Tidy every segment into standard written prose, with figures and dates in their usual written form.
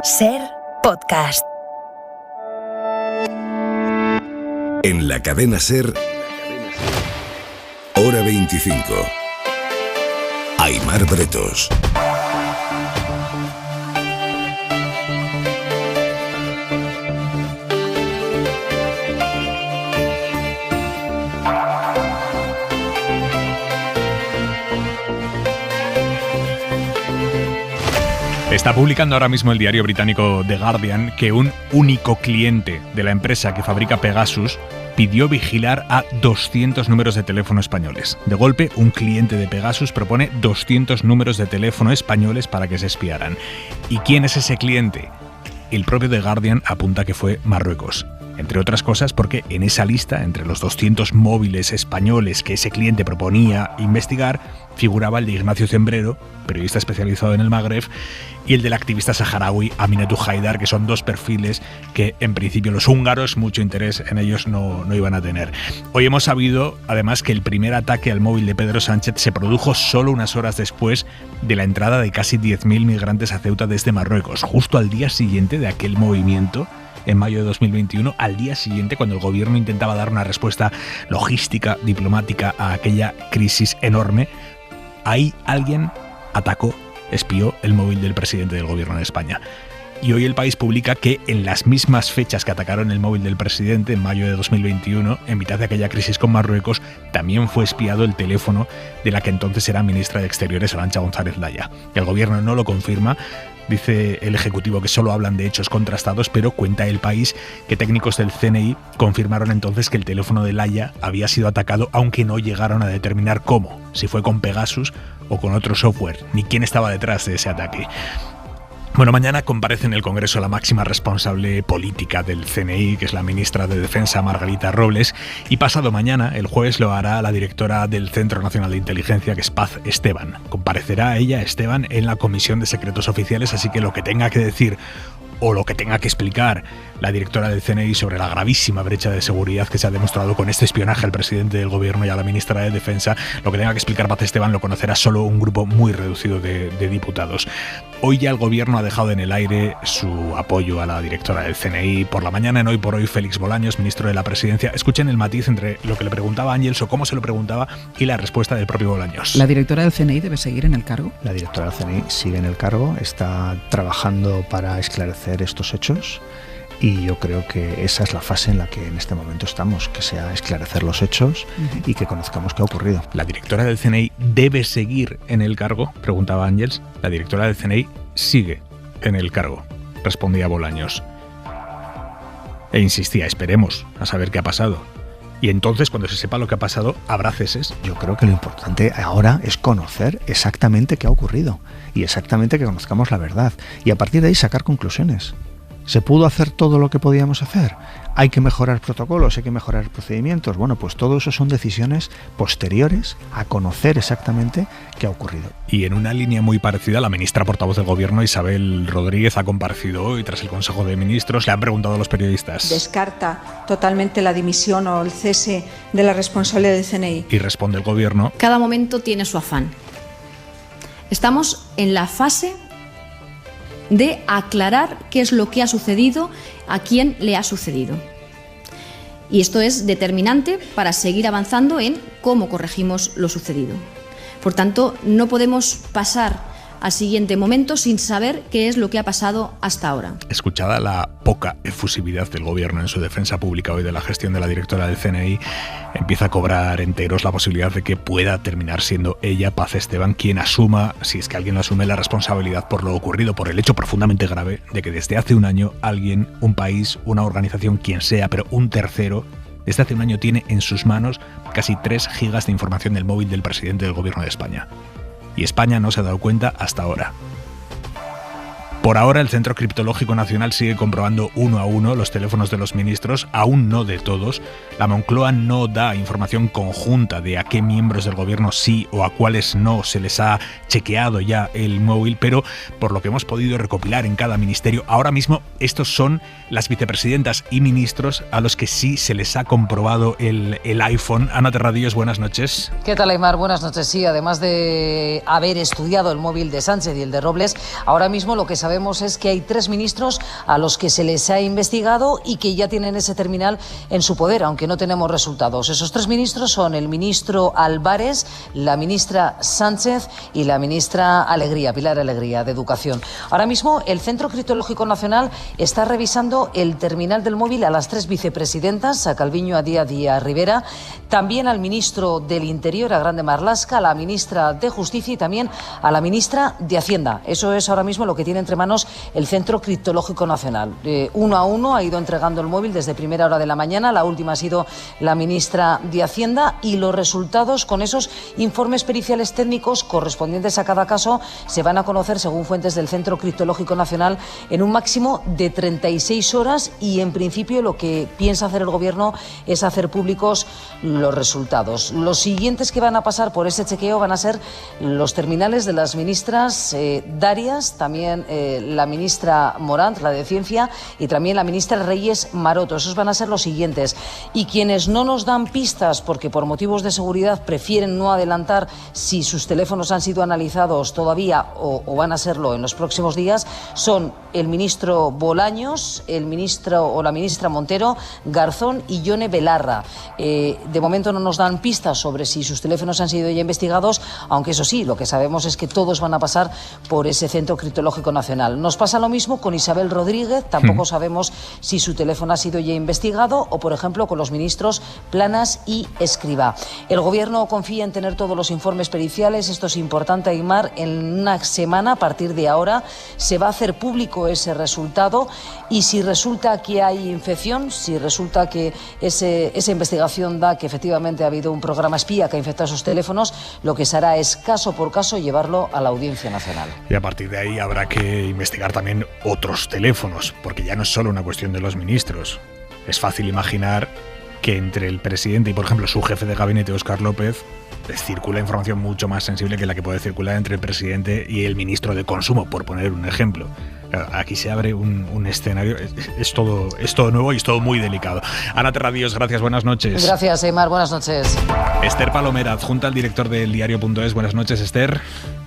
SER Podcast. En la cadena SER, Hora 25. Aimar Bretos. Está publicando ahora mismo el diario británico The Guardian que un único cliente de la empresa que fabrica Pegasus pidió vigilar a 200 números de teléfono españoles. De golpe, un cliente de Pegasus propone 200 números de teléfono españoles para que se espiaran. ¿Y quién es ese cliente? El propio The Guardian apunta que fue Marruecos. Entre otras cosas porque en esa lista, entre los 200 móviles españoles que ese cliente proponía investigar, figuraba el de Ignacio Cembrero, periodista especializado en el Magreb, y el del activista saharaui Aminatu Haidar, que son dos perfiles que en principio los húngaros mucho interés en ellos no iban a tener. Hoy hemos sabido además que el primer ataque al móvil de Pedro Sánchez se produjo solo unas horas después de la entrada de casi 10.000 migrantes a Ceuta desde Marruecos, justo al día siguiente de aquel movimiento. En mayo de 2021, al día siguiente, cuando el gobierno intentaba dar una respuesta logística, diplomática a aquella crisis enorme, ahí alguien atacó, espió el móvil del presidente del gobierno de España. Y hoy El País publica que en las mismas fechas que atacaron el móvil del presidente, en mayo de 2021, en mitad de aquella crisis con Marruecos, también fue espiado el teléfono de la que entonces era ministra de Exteriores, Arantxa González Laya. El gobierno no lo confirma. Dice el Ejecutivo que solo hablan de hechos contrastados, pero cuenta El País que técnicos del CNI confirmaron entonces que el teléfono de Laya había sido atacado, aunque no llegaron a determinar cómo, si fue con Pegasus o con otro software, ni quién estaba detrás de ese ataque. Bueno, mañana comparece en el Congreso la máxima responsable política del CNI, que es la ministra de Defensa, Margarita Robles, y pasado mañana, el jueves, lo hará la directora del Centro Nacional de Inteligencia, que es Paz Esteban. Comparecerá ella, Esteban, en la Comisión de Secretos Oficiales, así que lo que tenga que decir o lo que tenga que explicar la directora del CNI sobre la gravísima brecha de seguridad que se ha demostrado con este espionaje al presidente del gobierno y a la ministra de Defensa, lo que tenga que explicar Paz Esteban lo conocerá solo un grupo muy reducido de diputados. Hoy ya el gobierno ha dejado en el aire su apoyo a la directora del CNI. Por la mañana, en Hoy por Hoy, Félix Bolaños, ministro de la Presidencia. Escuchen el matiz entre lo que le preguntaba Ángels o cómo se lo preguntaba y la respuesta del propio Bolaños. ¿La directora del CNI debe seguir en el cargo? La directora del CNI sigue en el cargo, está trabajando para esclarecer estos hechos. Y yo creo que esa es la fase en la que en este momento estamos, que sea esclarecer los hechos y que conozcamos qué ha ocurrido. ¿La directora del CNI debe seguir en el cargo?, preguntaba Ángels. La directora del CNI sigue en el cargo, respondía Bolaños. E insistía, esperemos a saber qué ha pasado. Y entonces, cuando se sepa lo que ha pasado, habrá ceses. Yo creo que lo importante ahora es conocer exactamente qué ha ocurrido y exactamente que conozcamos la verdad. Y a partir de ahí sacar conclusiones. ¿Se pudo hacer todo lo que podíamos hacer? ¿Hay que mejorar protocolos? ¿Hay que mejorar procedimientos? Bueno, pues todo eso son decisiones posteriores a conocer exactamente qué ha ocurrido. Y en una línea muy parecida, la ministra portavoz del Gobierno, Isabel Rodríguez, ha comparecido hoy tras el Consejo de Ministros. Le han preguntado a los periodistas. ¿Descarta totalmente la dimisión o el cese de la responsabilidad del CNI? Y responde el Gobierno. Cada momento tiene su afán. Estamos en la fase de aclarar qué es lo que ha sucedido, a quién le ha sucedido. Y esto es determinante para seguir avanzando en cómo corregimos lo sucedido. Por tanto, no podemos pasar al siguiente momento sin saber qué es lo que ha pasado hasta ahora. Escuchada la poca efusividad del Gobierno en su defensa pública hoy de la gestión de la directora del CNI, empieza a cobrar enteros la posibilidad de que pueda terminar siendo ella, Paz Esteban, quien asuma, si es que alguien lo asume, la responsabilidad por lo ocurrido, por el hecho profundamente grave de que desde hace un año alguien, un país, una organización, quien sea, pero un tercero, desde hace un año tiene en sus manos casi 3 gigas de información del móvil del presidente del Gobierno de España. Y España no se ha dado cuenta hasta ahora. Por ahora, el Centro Criptológico Nacional sigue comprobando uno a uno los teléfonos de los ministros, aún no de todos. La Moncloa no da información conjunta de a qué miembros del gobierno sí o a cuáles no se les ha chequeado ya el móvil, pero por lo que hemos podido recopilar en cada ministerio, ahora mismo estos son las vicepresidentas y ministros a los que sí se les ha comprobado el iPhone. Ana Terradillos, buenas noches. ¿Qué tal, Aimar? Buenas noches. Sí, además de haber estudiado el móvil de Sánchez y el de Robles, ahora mismo lo que sabemos sabemos es que hay 3 ministros a los que se les ha investigado y que ya tienen ese terminal en su poder, aunque no tenemos resultados. Esos 3 ministros son el ministro Álvarez, la ministra Sánchez y la ministra Alegría, Pilar Alegría, de Educación. Ahora mismo el Centro Criptológico Nacional está revisando el terminal del móvil a las 3 vicepresidentas, a Calviño, a Díaz y a Rivera, también al ministro del Interior, a Grande Marlaska, a la ministra de Justicia y también a la ministra de Hacienda. Eso es ahora mismo lo que tiene entre manos el Centro Criptológico Nacional. Uno a uno ha ido entregando el móvil desde primera hora de la mañana. La última ha sido la ministra de Hacienda y los resultados con esos informes periciales técnicos correspondientes a cada caso se van a conocer, según fuentes del Centro Criptológico Nacional, en un máximo de 36 horas y en principio lo que piensa hacer el Gobierno es hacer públicos los resultados. Los siguientes que van a pasar por ese chequeo van a ser los terminales de las ministras Darias, también la ministra Morant, la de Ciencia, y también la ministra Reyes Maroto. Esos van a ser los siguientes. Y quienes no nos dan pistas porque por motivos de seguridad prefieren no adelantar si sus teléfonos han sido analizados todavía o van a serlo en los próximos días son el ministro Bolaños, el ministro o la ministra Montero, Garzón y Yone Belarra. De momento no nos dan pistas sobre si sus teléfonos han sido ya investigados, aunque eso sí, lo que sabemos es que todos van a pasar por ese Centro Criptológico Nacional. Nos pasa lo mismo con Isabel Rodríguez, tampoco sabemos si su teléfono ha sido ya investigado, o por ejemplo con los ministros Planas y Escrivá. El Gobierno confía en tener todos los informes periciales, esto es importante, Aymar. En una semana, a partir de ahora, se va a hacer público ese resultado y si resulta que hay infección, si resulta que esa investigación da que efectivamente ha habido un programa espía que ha infectado esos teléfonos, lo que se hará es caso por caso llevarlo a la Audiencia Nacional. Y a partir de ahí habrá que investigar también otros teléfonos, porque ya no es solo una cuestión de los ministros. Es fácil imaginar que entre el presidente y, por ejemplo, su jefe de gabinete, Óscar López, circula información mucho más sensible que la que puede circular entre el presidente y el ministro de Consumo, por poner un ejemplo. Aquí se abre un escenario, es todo nuevo y es todo muy delicado. Ana Terradillos, gracias, buenas noches. Gracias, Aymar, buenas noches. Esther Palomera, adjunta al director del diario.es, buenas noches, Esther.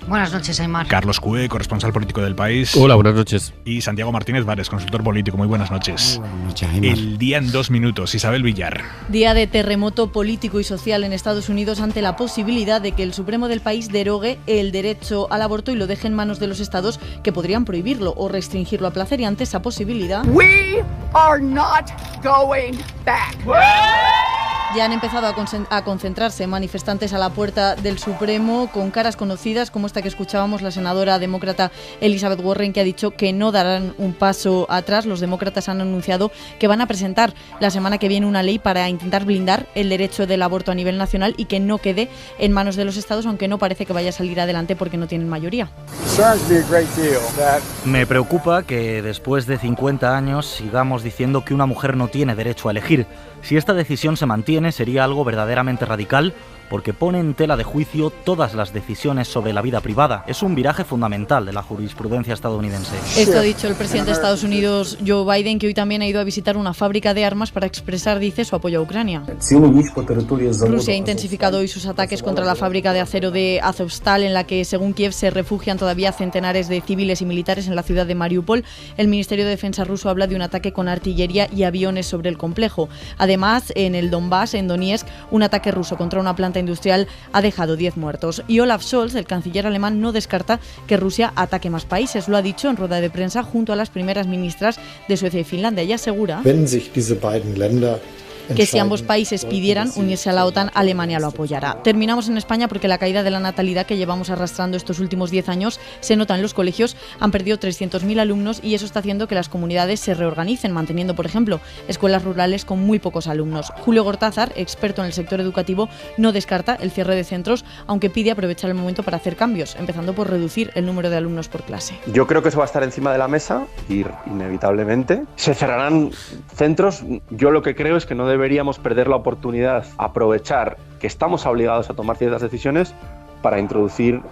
Buenas noches, Aymar. Carlos Cue, corresponsal político del País. Hola, buenas noches. Y Santiago Martínez Vares, consultor político, muy buenas noches. Muy buenas noches, Aymar. El día en 2 minutos, Isabel Villar. Día de terremoto político y social en Estados Unidos ante la posibilidad de que el Supremo del país derogue el derecho al aborto y lo deje en manos de los estados, que podrían prohibirlo o restringirlo a placer, y ante esa posibilidad We are not going back. ya han empezado a concentrarse manifestantes a la puerta del Supremo con caras conocidas como esta que escuchábamos, la senadora demócrata Elizabeth Warren, que ha dicho que no darán un paso atrás. Los demócratas han anunciado que van a presentar la semana que viene una ley para intentar blindar el derecho del aborto a nivel nacional y que no quede en manos de los estados, aunque no parece que vaya a salir adelante porque no tienen mayoría. Me preocupa que después de 50 años sigamos diciendo que una mujer no tiene derecho a elegir. Si esta decisión se mantiene, sería algo verdaderamente radical, porque pone en tela de juicio todas las decisiones sobre la vida privada. Es un viraje fundamental de la jurisprudencia estadounidense. Esto ha dicho el presidente de Estados Unidos, Joe Biden, que hoy también ha ido a visitar una fábrica de armas para expresar, dice, su apoyo a Ucrania. Rusia ha intensificado hoy sus ataques contra la fábrica de acero de Azovstal, en la que, según Kiev, se refugian todavía centenares de civiles y militares en la ciudad de Mariupol. El Ministerio de Defensa ruso habla de un ataque con artillería y aviones sobre el complejo. Además, en el Donbass, en Donetsk, un ataque ruso contra una planta industrial ha dejado 10 muertos. Y Olaf Scholz, el canciller alemán, no descarta que Rusia ataque más países. Lo ha dicho en rueda de prensa junto a las primeras ministras de Suecia y Finlandia, y asegura que si ambos países pidieran unirse a la OTAN, Alemania lo apoyará. Terminamos en España porque la caída de la natalidad que llevamos arrastrando estos últimos 10 años se nota en los colegios. Han perdido 300.000 alumnos y eso está haciendo que las comunidades se reorganicen, manteniendo, por ejemplo, escuelas rurales con muy pocos alumnos. Julio Gortázar, experto en el sector educativo, no descarta el cierre de centros, aunque pide aprovechar el momento para hacer cambios, empezando por reducir el número de alumnos por clase. Yo creo que eso va a estar encima de la mesa y inevitablemente se cerrarán centros. Yo lo que creo es que no deberíamos perder la oportunidad, aprovechar que estamos obligados a tomar ciertas decisiones para introducir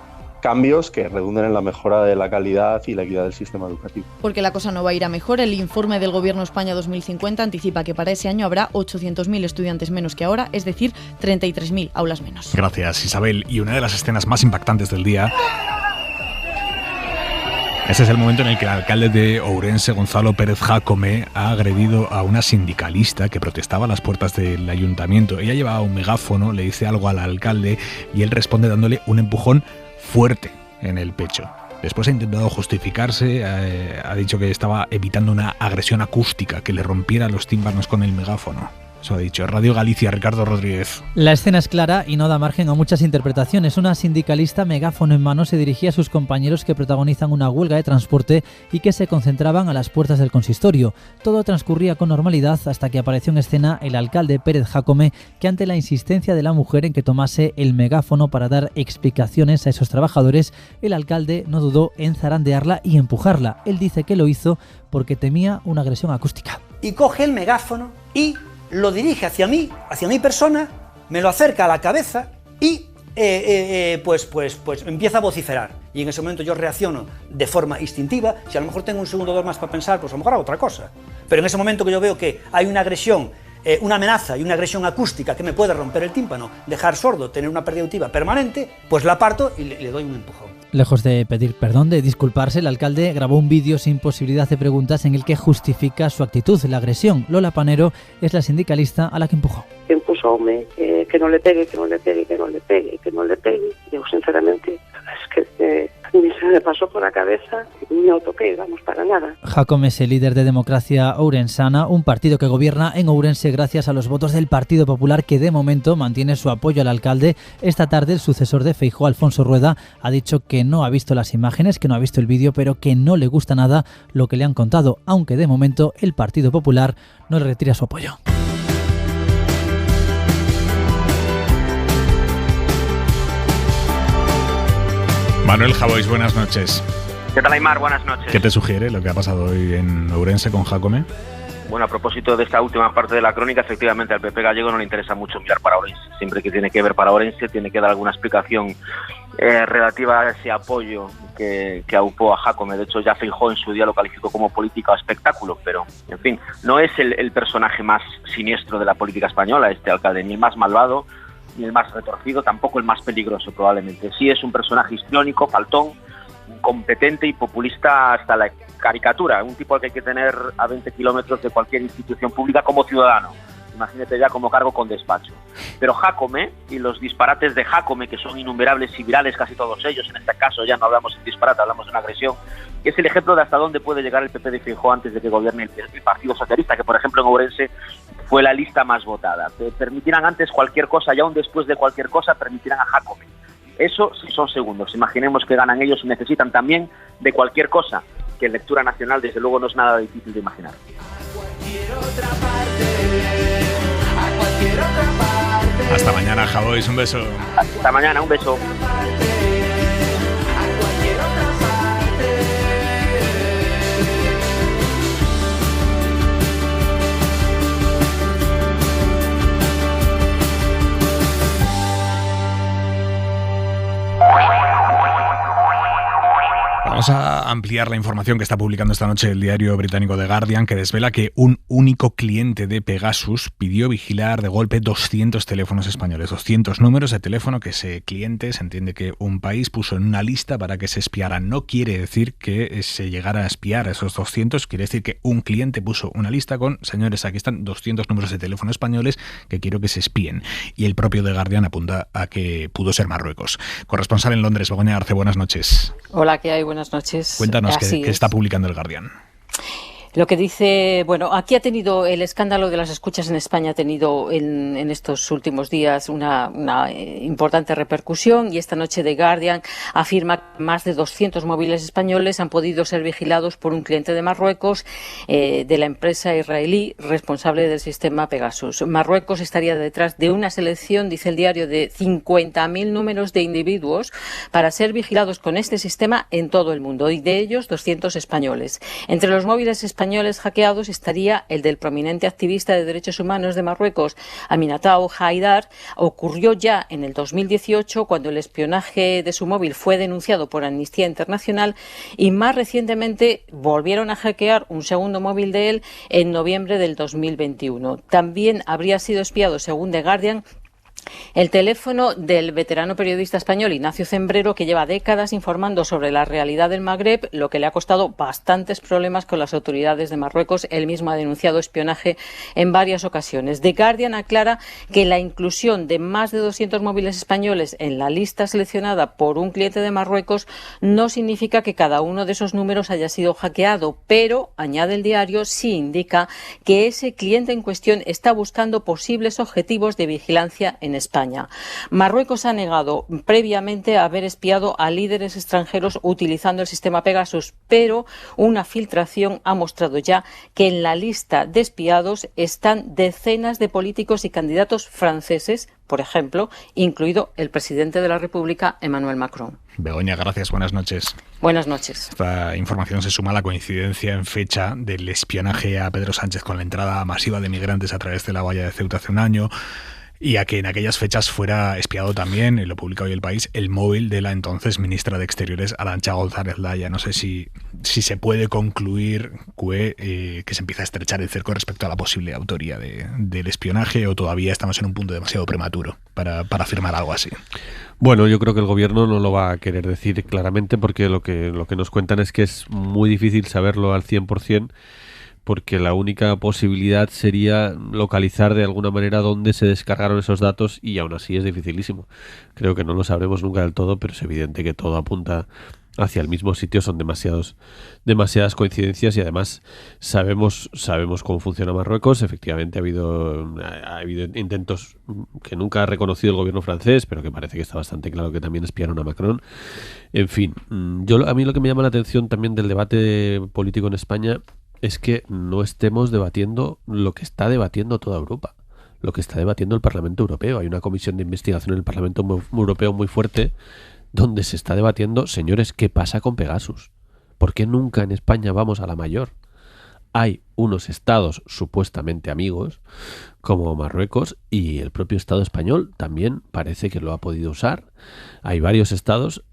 cambios que redunden en la mejora de la calidad y la equidad del sistema educativo. Porque la cosa no va a ir a mejor. El informe del Gobierno España 2050 anticipa que para ese año habrá 800.000 estudiantes menos que ahora, es decir, 33.000 aulas menos. Gracias, Isabel. Y una de las escenas más impactantes del día Este es el momento en el que el alcalde de Ourense, Gonzalo Pérez Jácome, ha agredido a una sindicalista que protestaba a las puertas del ayuntamiento. Ella llevaba un megáfono, le dice algo al alcalde y él responde dándole un empujón fuerte en el pecho. Después ha intentado justificarse, ha dicho que estaba evitando una agresión acústica, que le rompiera los tímpanos con el megáfono. Eso ha dicho Radio Galicia, Ricardo Rodríguez. La escena es clara y no da margen a muchas interpretaciones. Una sindicalista, megáfono en mano, se dirigía a sus compañeros que protagonizan una huelga de transporte y que se concentraban a las puertas del consistorio. Todo transcurría con normalidad hasta que apareció en escena el alcalde Pérez Jácome, que ante la insistencia de la mujer en que tomase el megáfono para dar explicaciones a esos trabajadores, el alcalde no dudó en zarandearla y empujarla. Él dice que lo hizo porque temía una agresión acústica. Y coge el megáfono y lo dirige hacia mí, hacia mi persona, me lo acerca a la cabeza y pues empieza a vociferar. Y en ese momento yo reacciono de forma instintiva. Si a lo mejor tengo un segundo o dos más para pensar, pues a lo mejor hago otra cosa. Pero en ese momento que yo veo que hay una agresión, una amenaza y una agresión acústica que me puede romper el tímpano, dejar sordo, tener una pérdida auditiva permanente, pues la aparto y le doy un empujón. Lejos de pedir perdón, de disculparse, el alcalde grabó un vídeo sin posibilidad de preguntas en el que justifica su actitud, la agresión. Lola Panero es la sindicalista a la que empujó. Empujoume que non le pegue, que non le pegue, que non le pegue, que non le pegue. Eu, sinceramente, es que ni se me pasó por la cabeza, ni lo toqué, vamos, para nada. Jácome es el líder de Democracia Ourensana, un partido que gobierna en Ourense gracias a los votos del Partido Popular, que de momento mantiene su apoyo al alcalde. Esta tarde el sucesor de Feijóo, Alfonso Rueda, ha dicho que no ha visto las imágenes, que no ha visto el vídeo, pero que no le gusta nada lo que le han contado, aunque de momento el Partido Popular no le retira su apoyo. Manuel Javois, buenas noches. ¿Qué tal, Aymar? Buenas noches. ¿Qué te sugiere lo que ha pasado hoy en Ourense con Jácome? Bueno, a propósito de esta última parte de la crónica, efectivamente al PP gallego no le interesa mucho mirar para Ourense. Siempre que tiene que ver para Ourense tiene que dar alguna explicación relativa a ese apoyo que aupó a Jácome. De hecho, ya Feijóo en su día lo calificó como política o espectáculo, pero, en fin, no es el personaje más siniestro de la política española, este alcalde, ni el más malvado, ni el más retorcido, tampoco el más peligroso probablemente. Sí es un personaje histriónico, faltón, incompetente y populista hasta la caricatura, un tipo al que hay que tener a 20 kilómetros de cualquier institución pública como ciudadano. Imagínate ya como cargo con despacho. Pero Jácome y los disparates de Jácome, que son innumerables y virales casi todos ellos, en este caso ya no hablamos de disparate, hablamos de una agresión, es el ejemplo de hasta dónde puede llegar el PP de Feijóo antes de que gobierne el Partido Socialista, que por ejemplo en Ourense fue la lista más votada. Permitirán antes cualquier cosa y aún después de cualquier cosa permitirán a Jácome. Eso sí son segundos. Imaginemos que ganan ellos y necesitan también de cualquier cosa, que en lectura nacional desde luego no es nada difícil de imaginar. Hasta mañana, Javois, un beso. Hasta mañana, un beso. Vamos a ampliar la información que está publicando esta noche el diario británico The Guardian, que desvela que un único cliente de Pegasus pidió vigilar de golpe 200 teléfonos españoles, 200 números de teléfono que ese cliente, se entiende que un país puso en una lista para que se espiaran. No quiere decir que se llegara a espiar a esos 200, quiere decir que un cliente puso una lista con, señores, aquí están 200 números de teléfono españoles que quiero que se espíen. Y el propio The Guardian apunta a que pudo ser Marruecos. Corresponsal en Londres, Begoña Arce, buenas noches. Hola, ¿qué hay? Buenas noches. Cuéntanos qué está publicando el Guardian. Lo que dice, bueno, aquí ha tenido el escándalo de las escuchas en España, ha tenido en estos últimos días una importante repercusión, y esta noche The Guardian afirma que más de 200 móviles españoles han podido ser vigilados por un cliente de Marruecos, de la empresa israelí responsable del sistema Pegasus. Marruecos estaría detrás de una selección, dice el diario, de 50.000 números de individuos para ser vigilados con este sistema en todo el mundo, y de ellos 200 españoles. Entre los móviles españoles hackeados estaría el del prominente activista de derechos humanos de Marruecos, Aminatao Haidar. Ocurrió ya en el 2018, cuando el espionaje de su móvil fue denunciado por Amnistía Internacional, y más recientemente volvieron a hackear un segundo móvil de él en noviembre del 2021. También habría sido espiado, según The Guardian, El teléfono del veterano periodista español Ignacio Zembrero, que lleva décadas informando sobre la realidad del Magreb, lo que le ha costado bastantes problemas con las autoridades de Marruecos. Él mismo ha denunciado espionaje en varias ocasiones. The Guardian aclara que la inclusión de más de 200 móviles españoles en la lista seleccionada por un cliente de Marruecos no significa que cada uno de esos números haya sido hackeado, pero, añade el diario, sí indica que ese cliente en cuestión está buscando posibles objetivos de vigilancia en España. Marruecos ha negado previamente haber espiado a líderes extranjeros utilizando el sistema Pegasus, pero una filtración ha mostrado ya que en la lista de espiados están decenas de políticos y candidatos franceses, por ejemplo, incluido el presidente de la República, Emmanuel Macron. Begoña, gracias. Buenas noches. Buenas noches. Esta información se suma a la coincidencia en fecha del espionaje a Pedro Sánchez con la entrada masiva de migrantes a través de la valla de Ceuta hace un año, y a que en aquellas fechas fuera espiado también, lo publica hoy El País, el móvil de la entonces ministra de Exteriores, Arantxa González Laya. No sé si se puede concluir que se empieza a estrechar el cerco respecto a la posible autoría del espionaje, o todavía estamos en un punto demasiado prematuro para afirmar algo así. Bueno, yo creo que el gobierno no lo va a querer decir claramente, porque lo que nos cuentan es que es muy difícil saberlo al 100%, porque la única posibilidad sería localizar de alguna manera dónde se descargaron esos datos, y aún así es dificilísimo. Creo que no lo sabremos nunca del todo, pero es evidente que todo apunta hacia el mismo sitio. Son demasiadas coincidencias, y además sabemos cómo funciona Marruecos. Efectivamente ha habido intentos que nunca ha reconocido el gobierno francés, pero que parece que está bastante claro que también espiaron a Macron. En fin, a mí lo que me llama la atención también del debate político en España es que no estemos debatiendo lo que está debatiendo toda Europa, lo que está debatiendo el Parlamento Europeo. Hay una comisión de investigación en el Parlamento Europeo muy fuerte, donde se está debatiendo, señores, ¿qué pasa con Pegasus? ¿Por qué nunca en España vamos a la mayor? Hay unos estados supuestamente amigos, como Marruecos, y el propio Estado español también parece que lo ha podido usar. Hay varios estados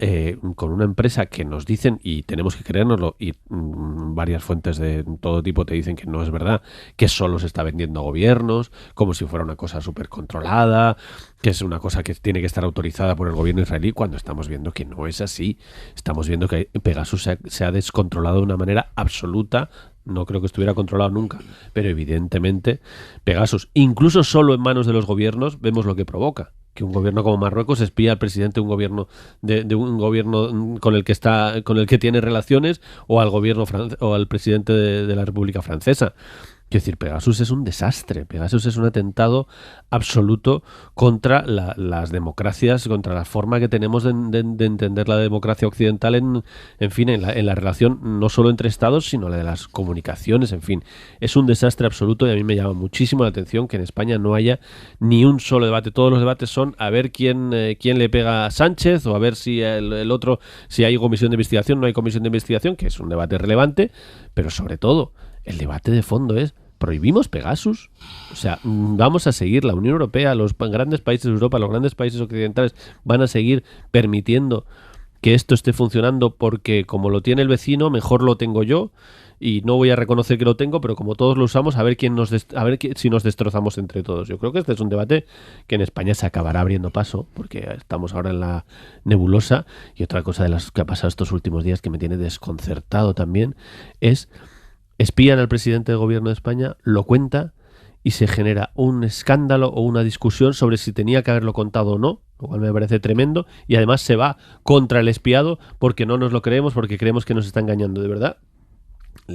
con una empresa que nos dicen, y tenemos que creérnoslo, y varias fuentes de todo tipo te dicen que no es verdad, que solo se está vendiendo a gobiernos, como si fuera una cosa súper controlada, que es una cosa que tiene que estar autorizada por el gobierno israelí, cuando estamos viendo que no es así. Estamos viendo que Pegasus se ha descontrolado de una manera absoluta. No creo que estuviera controlado nunca, pero evidentemente Pegasus, incluso solo en manos de los gobiernos, vemos lo que provoca. Que un gobierno como Marruecos espía al presidente de un gobierno de un gobierno con el que tiene relaciones, o al gobierno o al presidente de la República Francesa. Quiero decir, Pegasus es un desastre. Pegasus es un atentado absoluto contra las democracias, contra la forma que tenemos de entender la democracia occidental en la relación no solo entre estados, sino la de las comunicaciones. En fin, es un desastre absoluto, y a mí me llama muchísimo la atención que en España no haya ni un solo debate. Todos los debates son a ver quién le pega a Sánchez, o a ver si el otro, si hay comisión de investigación, no hay comisión de investigación, que es un debate relevante, pero sobre todo el debate de fondo es: ¿prohibimos Pegasus? O sea, vamos a seguir, la Unión Europea, los grandes países de Europa, los grandes países occidentales van a seguir permitiendo que esto esté funcionando, porque como lo tiene el vecino, mejor lo tengo yo, y no voy a reconocer que lo tengo, pero como todos lo usamos, a ver si nos destrozamos entre todos. Yo creo que este es un debate que en España se acabará abriendo paso, porque estamos ahora en la nebulosa. Y otra cosa de las que ha pasado estos últimos días que me tiene desconcertado también es: espían al presidente del gobierno de España, lo cuenta, y se genera un escándalo o una discusión sobre si tenía que haberlo contado o no, lo cual me parece tremendo, y además se va contra el espiado porque no nos lo creemos, porque creemos que nos está engañando. De verdad, yo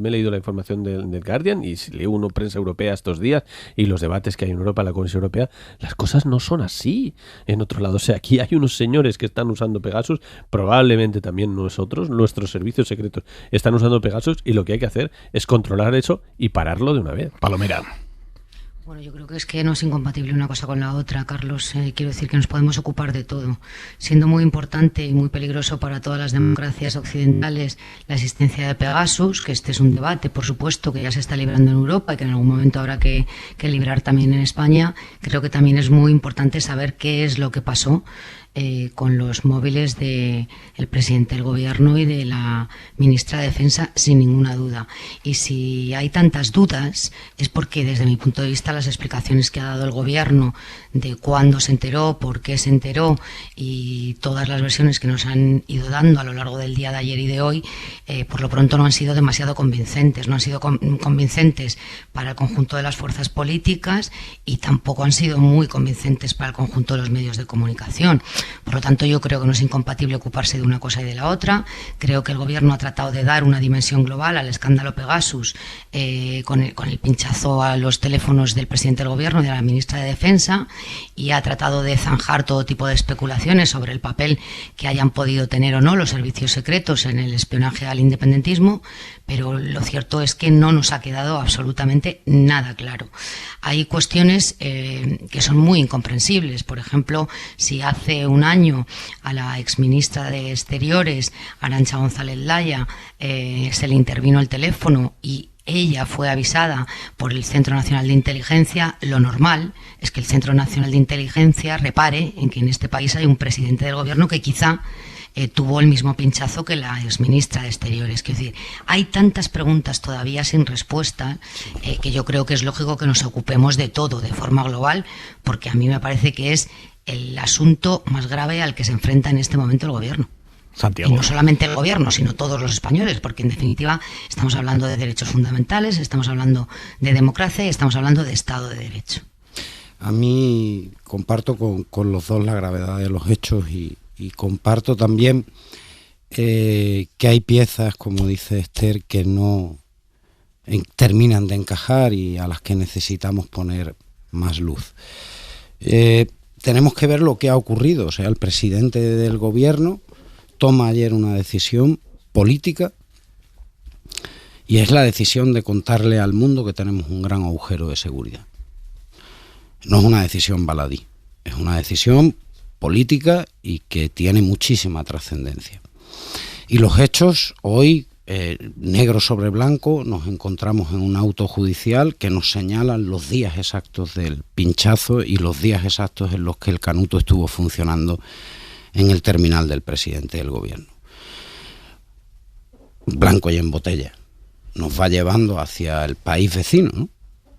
me he leído la información del Guardian, y si leo uno prensa europea estos días y los debates que hay en Europa, la Comisión Europea, las cosas no son así en otro lado. O sea, aquí hay unos señores que están usando Pegasus, probablemente también nosotros, nuestros servicios secretos están usando Pegasus, y lo que hay que hacer es controlar eso y pararlo de una vez. Palomera. Bueno, yo creo que es que no es incompatible una cosa con la otra, Carlos. Quiero decir que nos podemos ocupar de todo, siendo muy importante y muy peligroso para todas las democracias occidentales la existencia de Pegasus, que este es un debate, por supuesto, que ya se está librando en Europa y que en algún momento habrá que librar también en España. Creo que también es muy importante saber qué es lo que pasó con los móviles del presidente del Gobierno y de la ministra de Defensa, sin ninguna duda. Y si hay tantas dudas es porque, desde mi punto de vista, las explicaciones que ha dado el Gobierno de cuándo se enteró, por qué se enteró y todas las versiones que nos han ido dando a lo largo del día de ayer y de hoy, por lo pronto no han sido demasiado convincentes. No han sido convincentes para el conjunto de las fuerzas políticas y tampoco han sido muy convincentes para el conjunto de los medios de comunicación. Por lo tanto, yo creo que no es incompatible ocuparse de una cosa y de la otra. Creo que el Gobierno ha tratado de dar una dimensión global al escándalo Pegasus con el pinchazo a los teléfonos del presidente del Gobierno y de la ministra de Defensa, y ha tratado de zanjar todo tipo de especulaciones sobre el papel que hayan podido tener o no los servicios secretos en el espionaje al independentismo, pero lo cierto es que no nos ha quedado absolutamente nada claro. Hay cuestiones que son muy incomprensibles. Por ejemplo, si hace un año a la exministra de Exteriores, Arantxa González Laya, se le intervino el teléfono y ella fue avisada por el Centro Nacional de Inteligencia, lo normal es que el Centro Nacional de Inteligencia repare en que en este país hay un presidente del Gobierno que quizá tuvo el mismo pinchazo que la exministra de Exteriores. Es decir, hay tantas preguntas todavía sin respuesta que yo creo que es lógico que nos ocupemos de todo de forma global, porque a mí me parece que es el asunto más grave al que se enfrenta en este momento el Gobierno. Santiago. Y no solamente el Gobierno, sino todos los españoles, porque en definitiva estamos hablando de derechos fundamentales, estamos hablando de democracia y estamos hablando de Estado de Derecho. A mí comparto con los dos la gravedad de los hechos y comparto también que hay piezas, como dice Esther, que no terminan de encajar y a las que necesitamos poner más luz. Tenemos que ver lo que ha ocurrido. O sea, el presidente del Gobierno toma ayer una decisión política y es la decisión de contarle al mundo que tenemos un gran agujero de seguridad. No es una decisión baladí, es una decisión política y que tiene muchísima trascendencia. Y los hechos hoy, negro sobre blanco, nos encontramos en un auto judicial que nos señalan los días exactos del pinchazo y los días exactos en los que el canuto estuvo funcionando en el terminal del presidente del Gobierno. Blanco y en botella. Nos va llevando hacia el país vecino, ¿no?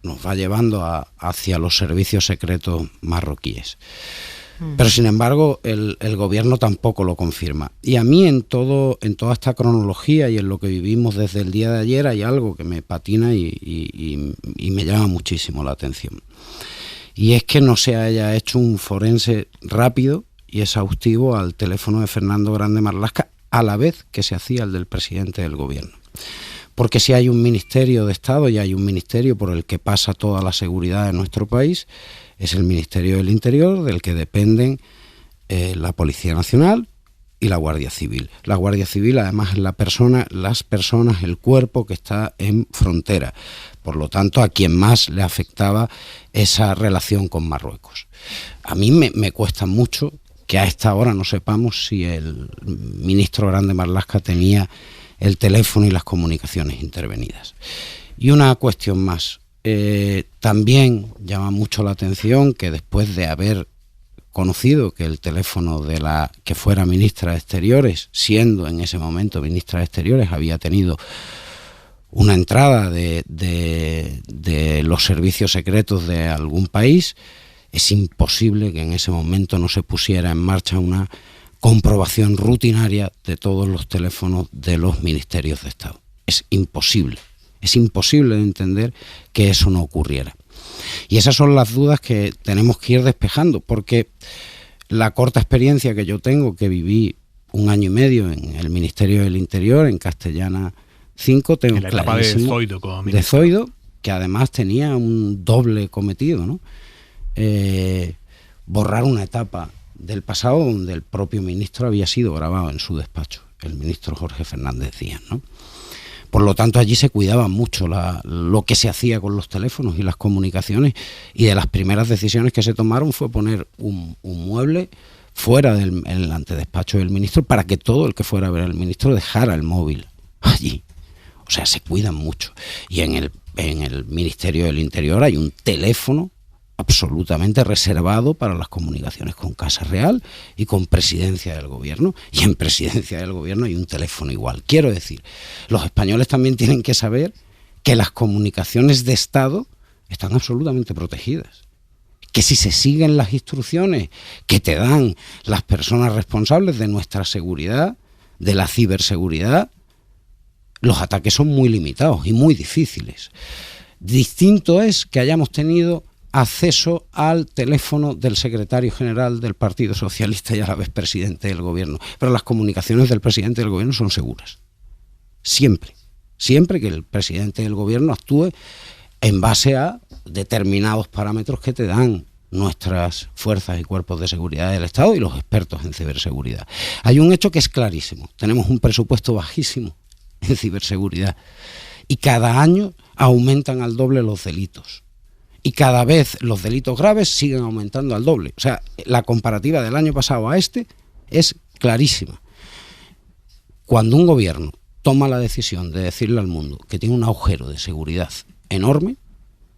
Nos va llevando hacia los servicios secretos marroquíes. Pero sin embargo el Gobierno tampoco lo confirma. Y a mí en toda esta cronología y en lo que vivimos desde el día de ayer hay algo que me patina y me llama muchísimo la atención. Y es que no se haya hecho un forense rápido y exhaustivo al teléfono de Fernando Grande Marlaska a la vez que se hacía el del presidente del Gobierno. Porque si hay un Ministerio de Estado y hay un ministerio por el que pasa toda la seguridad de nuestro país, es el Ministerio del Interior, del que dependen la Policía Nacional y la Guardia Civil. La Guardia Civil además es las personas, el cuerpo que está en frontera. Por lo tanto, a quien más le afectaba esa relación con Marruecos. A mí me cuesta mucho que a esta hora no sepamos si el ministro Grande Marlaska tenía el teléfono y las comunicaciones intervenidas. Y una cuestión más. También llama mucho la atención que después de haber conocido que el teléfono de la que fuera ministra de Exteriores, siendo en ese momento ministra de Exteriores, había tenido una entrada de los servicios secretos de algún país, es imposible que en ese momento no se pusiera en marcha una comprobación rutinaria de todos los teléfonos de los ministerios de Estado. Es imposible de entender que eso no ocurriera. Y esas son las dudas que tenemos que ir despejando, porque la corta experiencia que yo tengo, que viví 1 año y medio en el Ministerio del Interior, en Castellana 5, tengo en la etapa de Zoido, como ministro. De Zoido, que además tenía un doble cometido, ¿no? Borrar una etapa del pasado donde el propio ministro había sido grabado en su despacho, el ministro Jorge Fernández Díaz, ¿no? Por lo tanto, allí se cuidaba mucho lo que se hacía con los teléfonos y las comunicaciones, y de las primeras decisiones que se tomaron fue poner un mueble fuera del antedespacho del ministro para que todo el que fuera a ver al ministro dejara el móvil allí. O sea, se cuidan mucho. Y en el Ministerio del Interior hay un teléfono absolutamente reservado para las comunicaciones con Casa Real y con Presidencia del Gobierno, y en Presidencia del Gobierno hay un teléfono igual. Quiero decir, los españoles también tienen que saber que las comunicaciones de Estado están absolutamente protegidas, que si se siguen las instrucciones que te dan las personas responsables de nuestra seguridad, de la ciberseguridad, los ataques son muy limitados y muy difíciles. Distinto es que hayamos tenido acceso al teléfono del secretario general del Partido Socialista y a la vez presidente del Gobierno. Pero las comunicaciones del presidente del Gobierno son seguras. Siempre. Siempre que el presidente del Gobierno actúe en base a determinados parámetros que te dan nuestras fuerzas y cuerpos de seguridad del Estado y los expertos en ciberseguridad. Hay un hecho que es clarísimo. Tenemos un presupuesto bajísimo en ciberseguridad y cada año aumentan al doble los delitos. Y cada vez los delitos graves siguen aumentando al doble. O sea, la comparativa del año pasado a este es clarísima. Cuando un gobierno toma la decisión de decirle al mundo que tiene un agujero de seguridad enorme,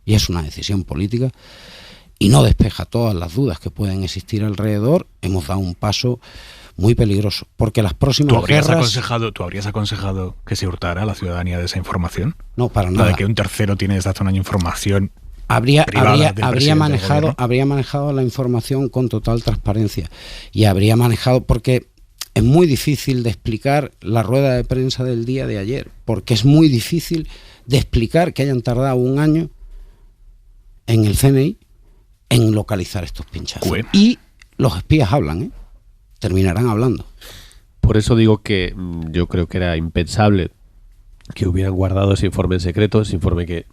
y es una decisión política, y no despeja todas las dudas que pueden existir alrededor, hemos dado un paso muy peligroso. Porque las próximas ¿Tú habrías aconsejado que se hurtara a la ciudadanía de esa información? No, para nada. La de que un tercero tiene desde hace un año información habría manejado la información con total transparencia y habría manejado, porque es muy difícil de explicar la rueda de prensa del día de ayer, porque es muy difícil de explicar que hayan tardado un año en el CNI en localizar estos pinchazos. Bueno. Y los espías hablan, terminarán hablando. Por eso digo que yo creo que era impensable que hubieran guardado ese informe en secreto, ese informe que,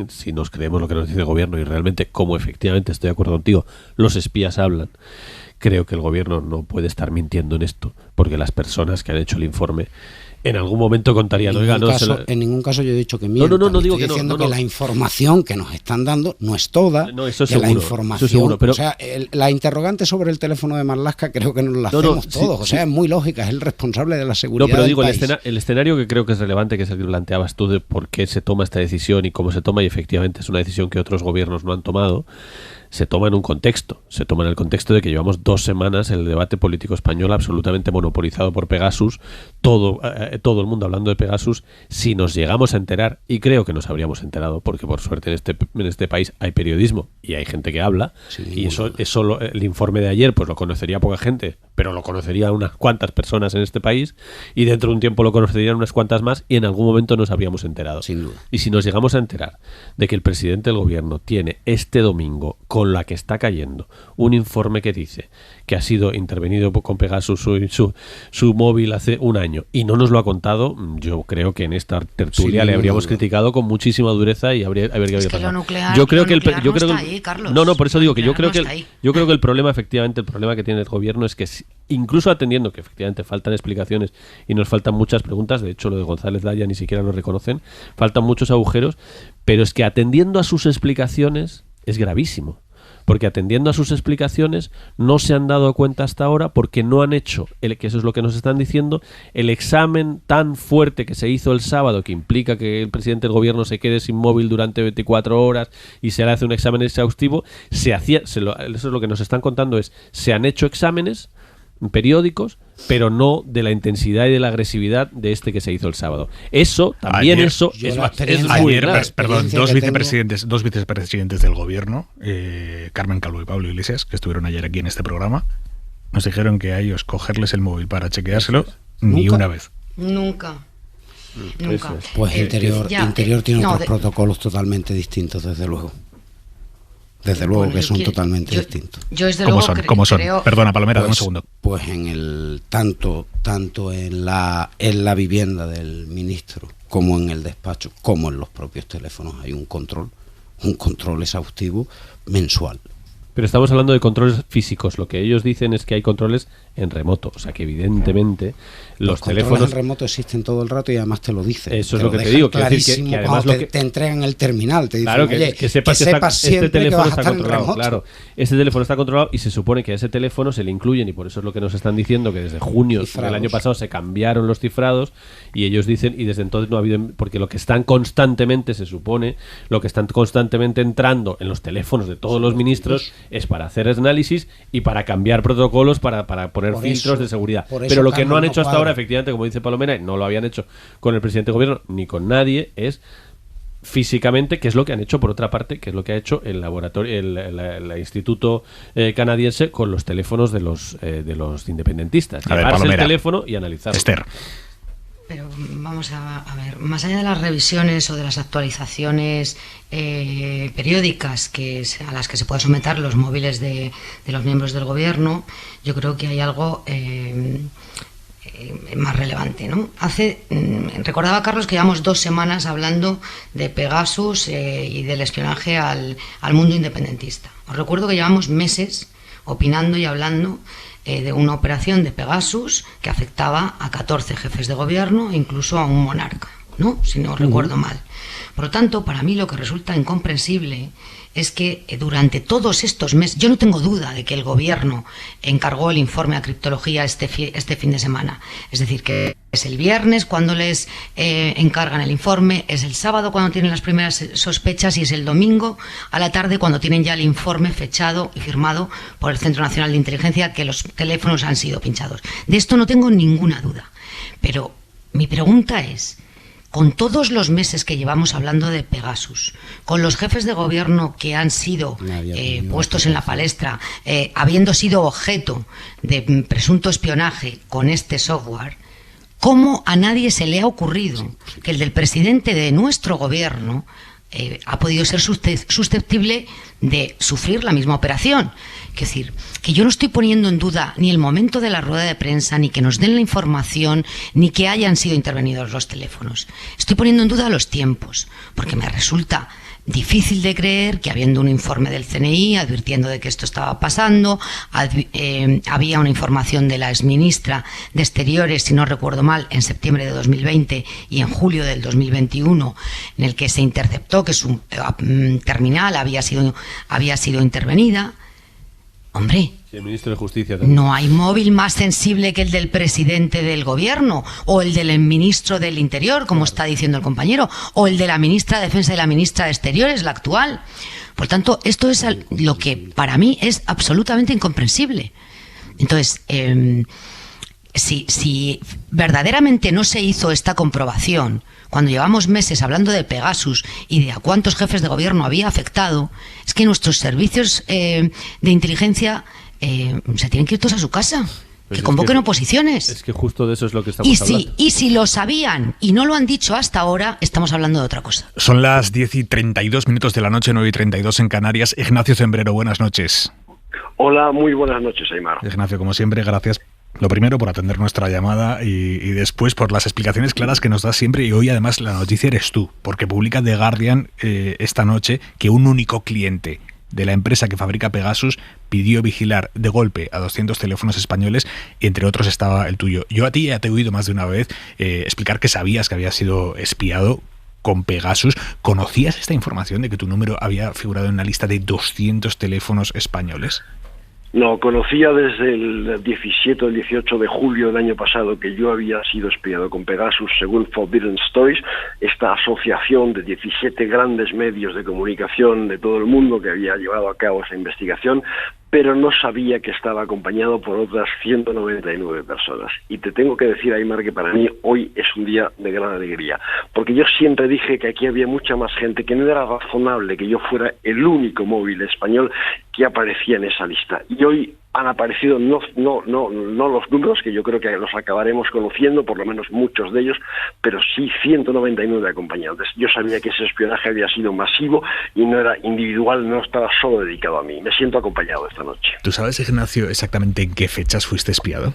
si nos creemos lo que nos dice el gobierno y realmente, como efectivamente estoy de acuerdo contigo, los espías hablan, creo que el gobierno no puede estar mintiendo en esto, porque las personas que han hecho el informe en algún momento contarían, en ningún caso yo he dicho que mientan. No digo que diciendo que la información que nos están dando no es toda, eso que seguro, la información, eso seguro, pero... o sea, la interrogante sobre el teléfono de Marlaska creo que nos la hacemos todos, o sea, es muy lógica, es el responsable de la seguridad pero digo, del país. El escenario que creo que es relevante, que es el que planteabas tú de por qué se toma esta decisión y cómo se toma, y efectivamente es una decisión que otros gobiernos no han tomado, se toma en un contexto. Se toma en el contexto de que llevamos 2 semanas el debate político español absolutamente monopolizado por Pegasus, todo el mundo hablando de Pegasus. Si nos llegamos a enterar, y creo que nos habríamos enterado, porque por suerte en este país hay periodismo y hay gente que habla, y eso el informe de ayer pues lo conocería poca gente, pero lo conocería unas cuantas personas en este país, y dentro de un tiempo lo conocerían unas cuantas más, y en algún momento nos habríamos enterado. Sin duda. Y si nos llegamos a enterar de que el presidente del gobierno tiene este domingo, con la que está cayendo, un informe que dice que ha sido intervenido con Pegasus su móvil hace un año y no nos lo ha contado, yo creo que en esta tertulia le habríamos criticado con muchísima dureza y habría que lo nuclear, yo creo que por eso digo que yo creo que el problema, efectivamente, el problema que tiene el gobierno es que incluso atendiendo que efectivamente faltan explicaciones y nos faltan muchas preguntas, de hecho lo de González Laya ni siquiera lo reconocen, faltan muchos agujeros, pero es que atendiendo a sus explicaciones es gravísimo. Porque atendiendo a sus explicaciones no se han dado cuenta hasta ahora, porque no han hecho, que eso es lo que nos están diciendo, el examen tan fuerte que se hizo el sábado, que implica que el presidente del gobierno se quede sin móvil durante 24 horas y se le hace un examen exhaustivo. Eso es lo que nos están contando, se han hecho exámenes periódicos, pero no de la intensidad y de la agresividad de este que se hizo el sábado. Eso, también ayer, eso es muy grave. Perdón, dos vicepresidentes del gobierno, Carmen Calvo y Pablo Iglesias, que estuvieron ayer aquí en este programa, nos dijeron que a ellos cogerles el móvil para chequeárselo ni una vez. Nunca. Pues Interior tiene otros protocolos totalmente distintos, desde luego. Desde luego que son totalmente distintos. Yo desde luego ¿Cómo son? Perdona, Palomera, un segundo. Pues en el tanto en la vivienda del ministro, como en el despacho, como en los propios teléfonos, hay un control exhaustivo mensual. Pero estamos hablando de controles físicos. Lo que ellos dicen es que hay controles en remoto. O sea que evidentemente los teléfonos en remoto existen todo el rato y además te lo dicen. Eso es lo que te digo. Quiero decir que además te entregan el terminal. Te dicen, claro, oye, que sepas este teléfono está controlado. Claro, este teléfono está controlado y se supone que a ese teléfono se le incluyen, y por eso es lo que nos están diciendo, que desde junio del año pasado se cambiaron los cifrados, y ellos dicen, y desde entonces no ha habido, porque lo que están constantemente, se supone, lo que están constantemente entrando en los teléfonos de todos los ministros es para hacer análisis y para cambiar protocolos, para poner filtros de seguridad. Pero lo que no han hecho hasta ahora, efectivamente, como dice Palomera, y no lo habían hecho con el presidente de gobierno ni con nadie, es físicamente, que es lo que han hecho por otra parte, que es lo que ha hecho el laboratorio, el instituto canadiense con los teléfonos de los independentistas. Llevarse el teléfono y analizarlo. Esther. Pero vamos a ver, más allá de las revisiones o de las actualizaciones periódicas a las que se pueden someter los móviles de los miembros del gobierno, yo creo que hay algo más relevante, ¿no? Recordaba Carlos que llevamos 2 semanas hablando de Pegasus y del espionaje al mundo independentista. Os recuerdo que llevamos meses opinando y hablando de una operación de Pegasus que afectaba a 14 jefes de gobierno, incluso a un monarca, ¿no? Si no recuerdo mal. Por lo tanto, para mí lo que resulta incomprensible es que durante todos estos meses, yo no tengo duda de que el gobierno encargó el informe a criptología este fin de semana. Es decir, que es el viernes cuando les encargan el informe, es el sábado cuando tienen las primeras sospechas y es el domingo a la tarde cuando tienen ya el informe fechado y firmado por el Centro Nacional de Inteligencia que los teléfonos han sido pinchados. De esto no tengo ninguna duda. Pero mi pregunta es, con todos los meses que llevamos hablando de Pegasus, con los jefes de gobierno que han sido puestos en la palestra, habiendo sido objeto de presunto espionaje con este software, ¿cómo a nadie se le ha ocurrido que el del presidente de nuestro gobierno ha podido ser susceptible de sufrir la misma operación? Es decir, que yo no estoy poniendo en duda ni el momento de la rueda de prensa, ni que nos den la información, ni que hayan sido intervenidos los teléfonos. Estoy poniendo en duda los tiempos, porque me resulta difícil de creer que habiendo un informe del CNI advirtiendo de que esto estaba pasando, había una información de la exministra de Exteriores, si no recuerdo mal, en septiembre de 2020 y en julio del 2021, en el que se interceptó que su terminal había sido intervenida. Hombre, sí, el ministro de Justicia también. No hay móvil más sensible que el del presidente del gobierno, o el del ministro del Interior, como está diciendo el compañero, o el de la ministra de Defensa y la ministra de Exteriores, la actual. Por tanto, esto es lo que para mí es absolutamente incomprensible. Entonces, si verdaderamente no se hizo esta comprobación, cuando llevamos meses hablando de Pegasus y de a cuántos jefes de gobierno había afectado, es que nuestros servicios de inteligencia se tienen que ir todos a su casa. Pues que convoquen oposiciones. Es que justo de eso es lo que estamos hablando. Y si lo sabían y no lo han dicho hasta ahora, estamos hablando de otra cosa. Son las 10:32 de la noche, 9:32 en Canarias. Ignacio Zembrero, buenas noches. Hola, muy buenas noches, Aimar. Ignacio, como siempre, gracias. Lo primero por atender nuestra llamada y después por las explicaciones claras que nos das siempre, y hoy además la noticia eres tú, porque publica The Guardian esta noche que un único cliente de la empresa que fabrica Pegasus pidió vigilar de golpe a 200 teléfonos españoles, y entre otros estaba el tuyo. Yo a ti ya te he oído más de una vez explicar que sabías que había sido espiado con Pegasus. ¿Conocías esta información de que tu número había figurado en una lista de 200 teléfonos españoles? No, conocía desde el 17 o el 18 de julio del año pasado que yo había sido espiado con Pegasus, según Forbidden Stories, esta asociación de 17 grandes medios de comunicación de todo el mundo que había llevado a cabo esa investigación, pero no sabía que estaba acompañado por otras 199 personas. Y te tengo que decir, Aimar, que para mí hoy es un día de gran alegría, porque yo siempre dije que aquí había mucha más gente, que no era razonable que yo fuera el único móvil español que aparecía en esa lista. Y hoy han aparecido no los números, que yo creo que los acabaremos conociendo, por lo menos muchos de ellos, pero sí 199 acompañantes. Yo sabía que ese espionaje había sido masivo y no era individual, no estaba solo dedicado a mí. Me siento acompañado esta noche. ¿Tú sabes, Ignacio, exactamente en qué fechas fuiste espiado?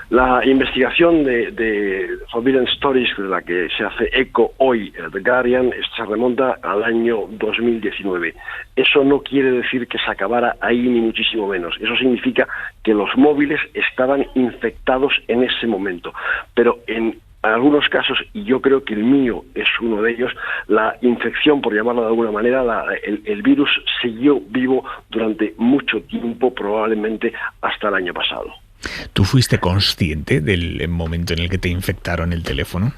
La investigación de Forbidden Stories, de la que se hace eco hoy The Guardian, se remonta al año 2019. Eso no quiere decir que se acabara ahí, ni muchísimo menos. Eso significa que los móviles estaban infectados en ese momento. Pero en algunos casos, y yo creo que el mío es uno de ellos, la infección, por llamarlo de alguna manera, el virus siguió vivo durante mucho tiempo, probablemente hasta el año pasado. ¿Tú fuiste consciente del momento en el que te infectaron el teléfono?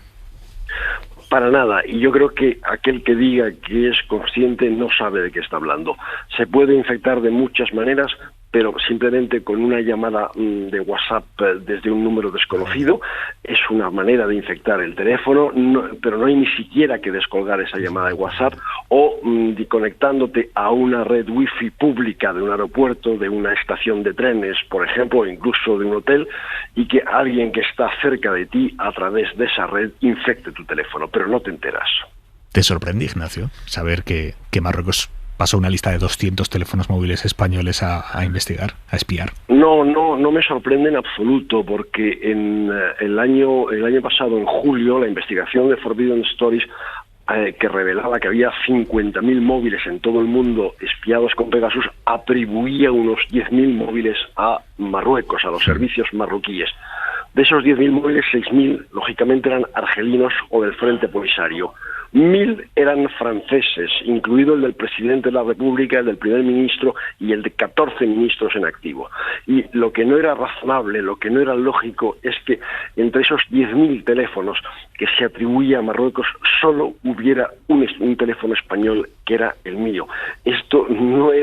Para nada, y yo creo que aquel que diga que es consciente no sabe de qué está hablando. Se puede infectar de muchas maneras, pero simplemente con una llamada de WhatsApp desde un número desconocido es una manera de infectar el teléfono, pero no hay ni siquiera que descolgar esa llamada de WhatsApp o conectándote a una red wifi pública de un aeropuerto, de una estación de trenes, por ejemplo, o incluso de un hotel, y que alguien que está cerca de ti a través de esa red infecte tu teléfono, pero no te enteras. ¿Te sorprende, Ignacio, saber que Marruecos pasó una lista de 200 teléfonos móviles españoles a investigar, a espiar? No me sorprende en absoluto, porque en el año pasado, en julio, la investigación de Forbidden Stories que revelaba que había 50.000 móviles en todo el mundo espiados con Pegasus, atribuía unos 10.000 móviles a Marruecos, a los servicios marroquíes. De esos 10.000 móviles, 6.000 lógicamente eran argelinos o del Frente Polisario. 1.000 eran franceses, incluido el del presidente de la República, el del primer ministro y el de 14 ministros en activo. Y lo que no era razonable, lo que no era lógico, es que entre esos 10.000 teléfonos que se atribuía a Marruecos solo hubiera un teléfono español, que era el mío. Esto no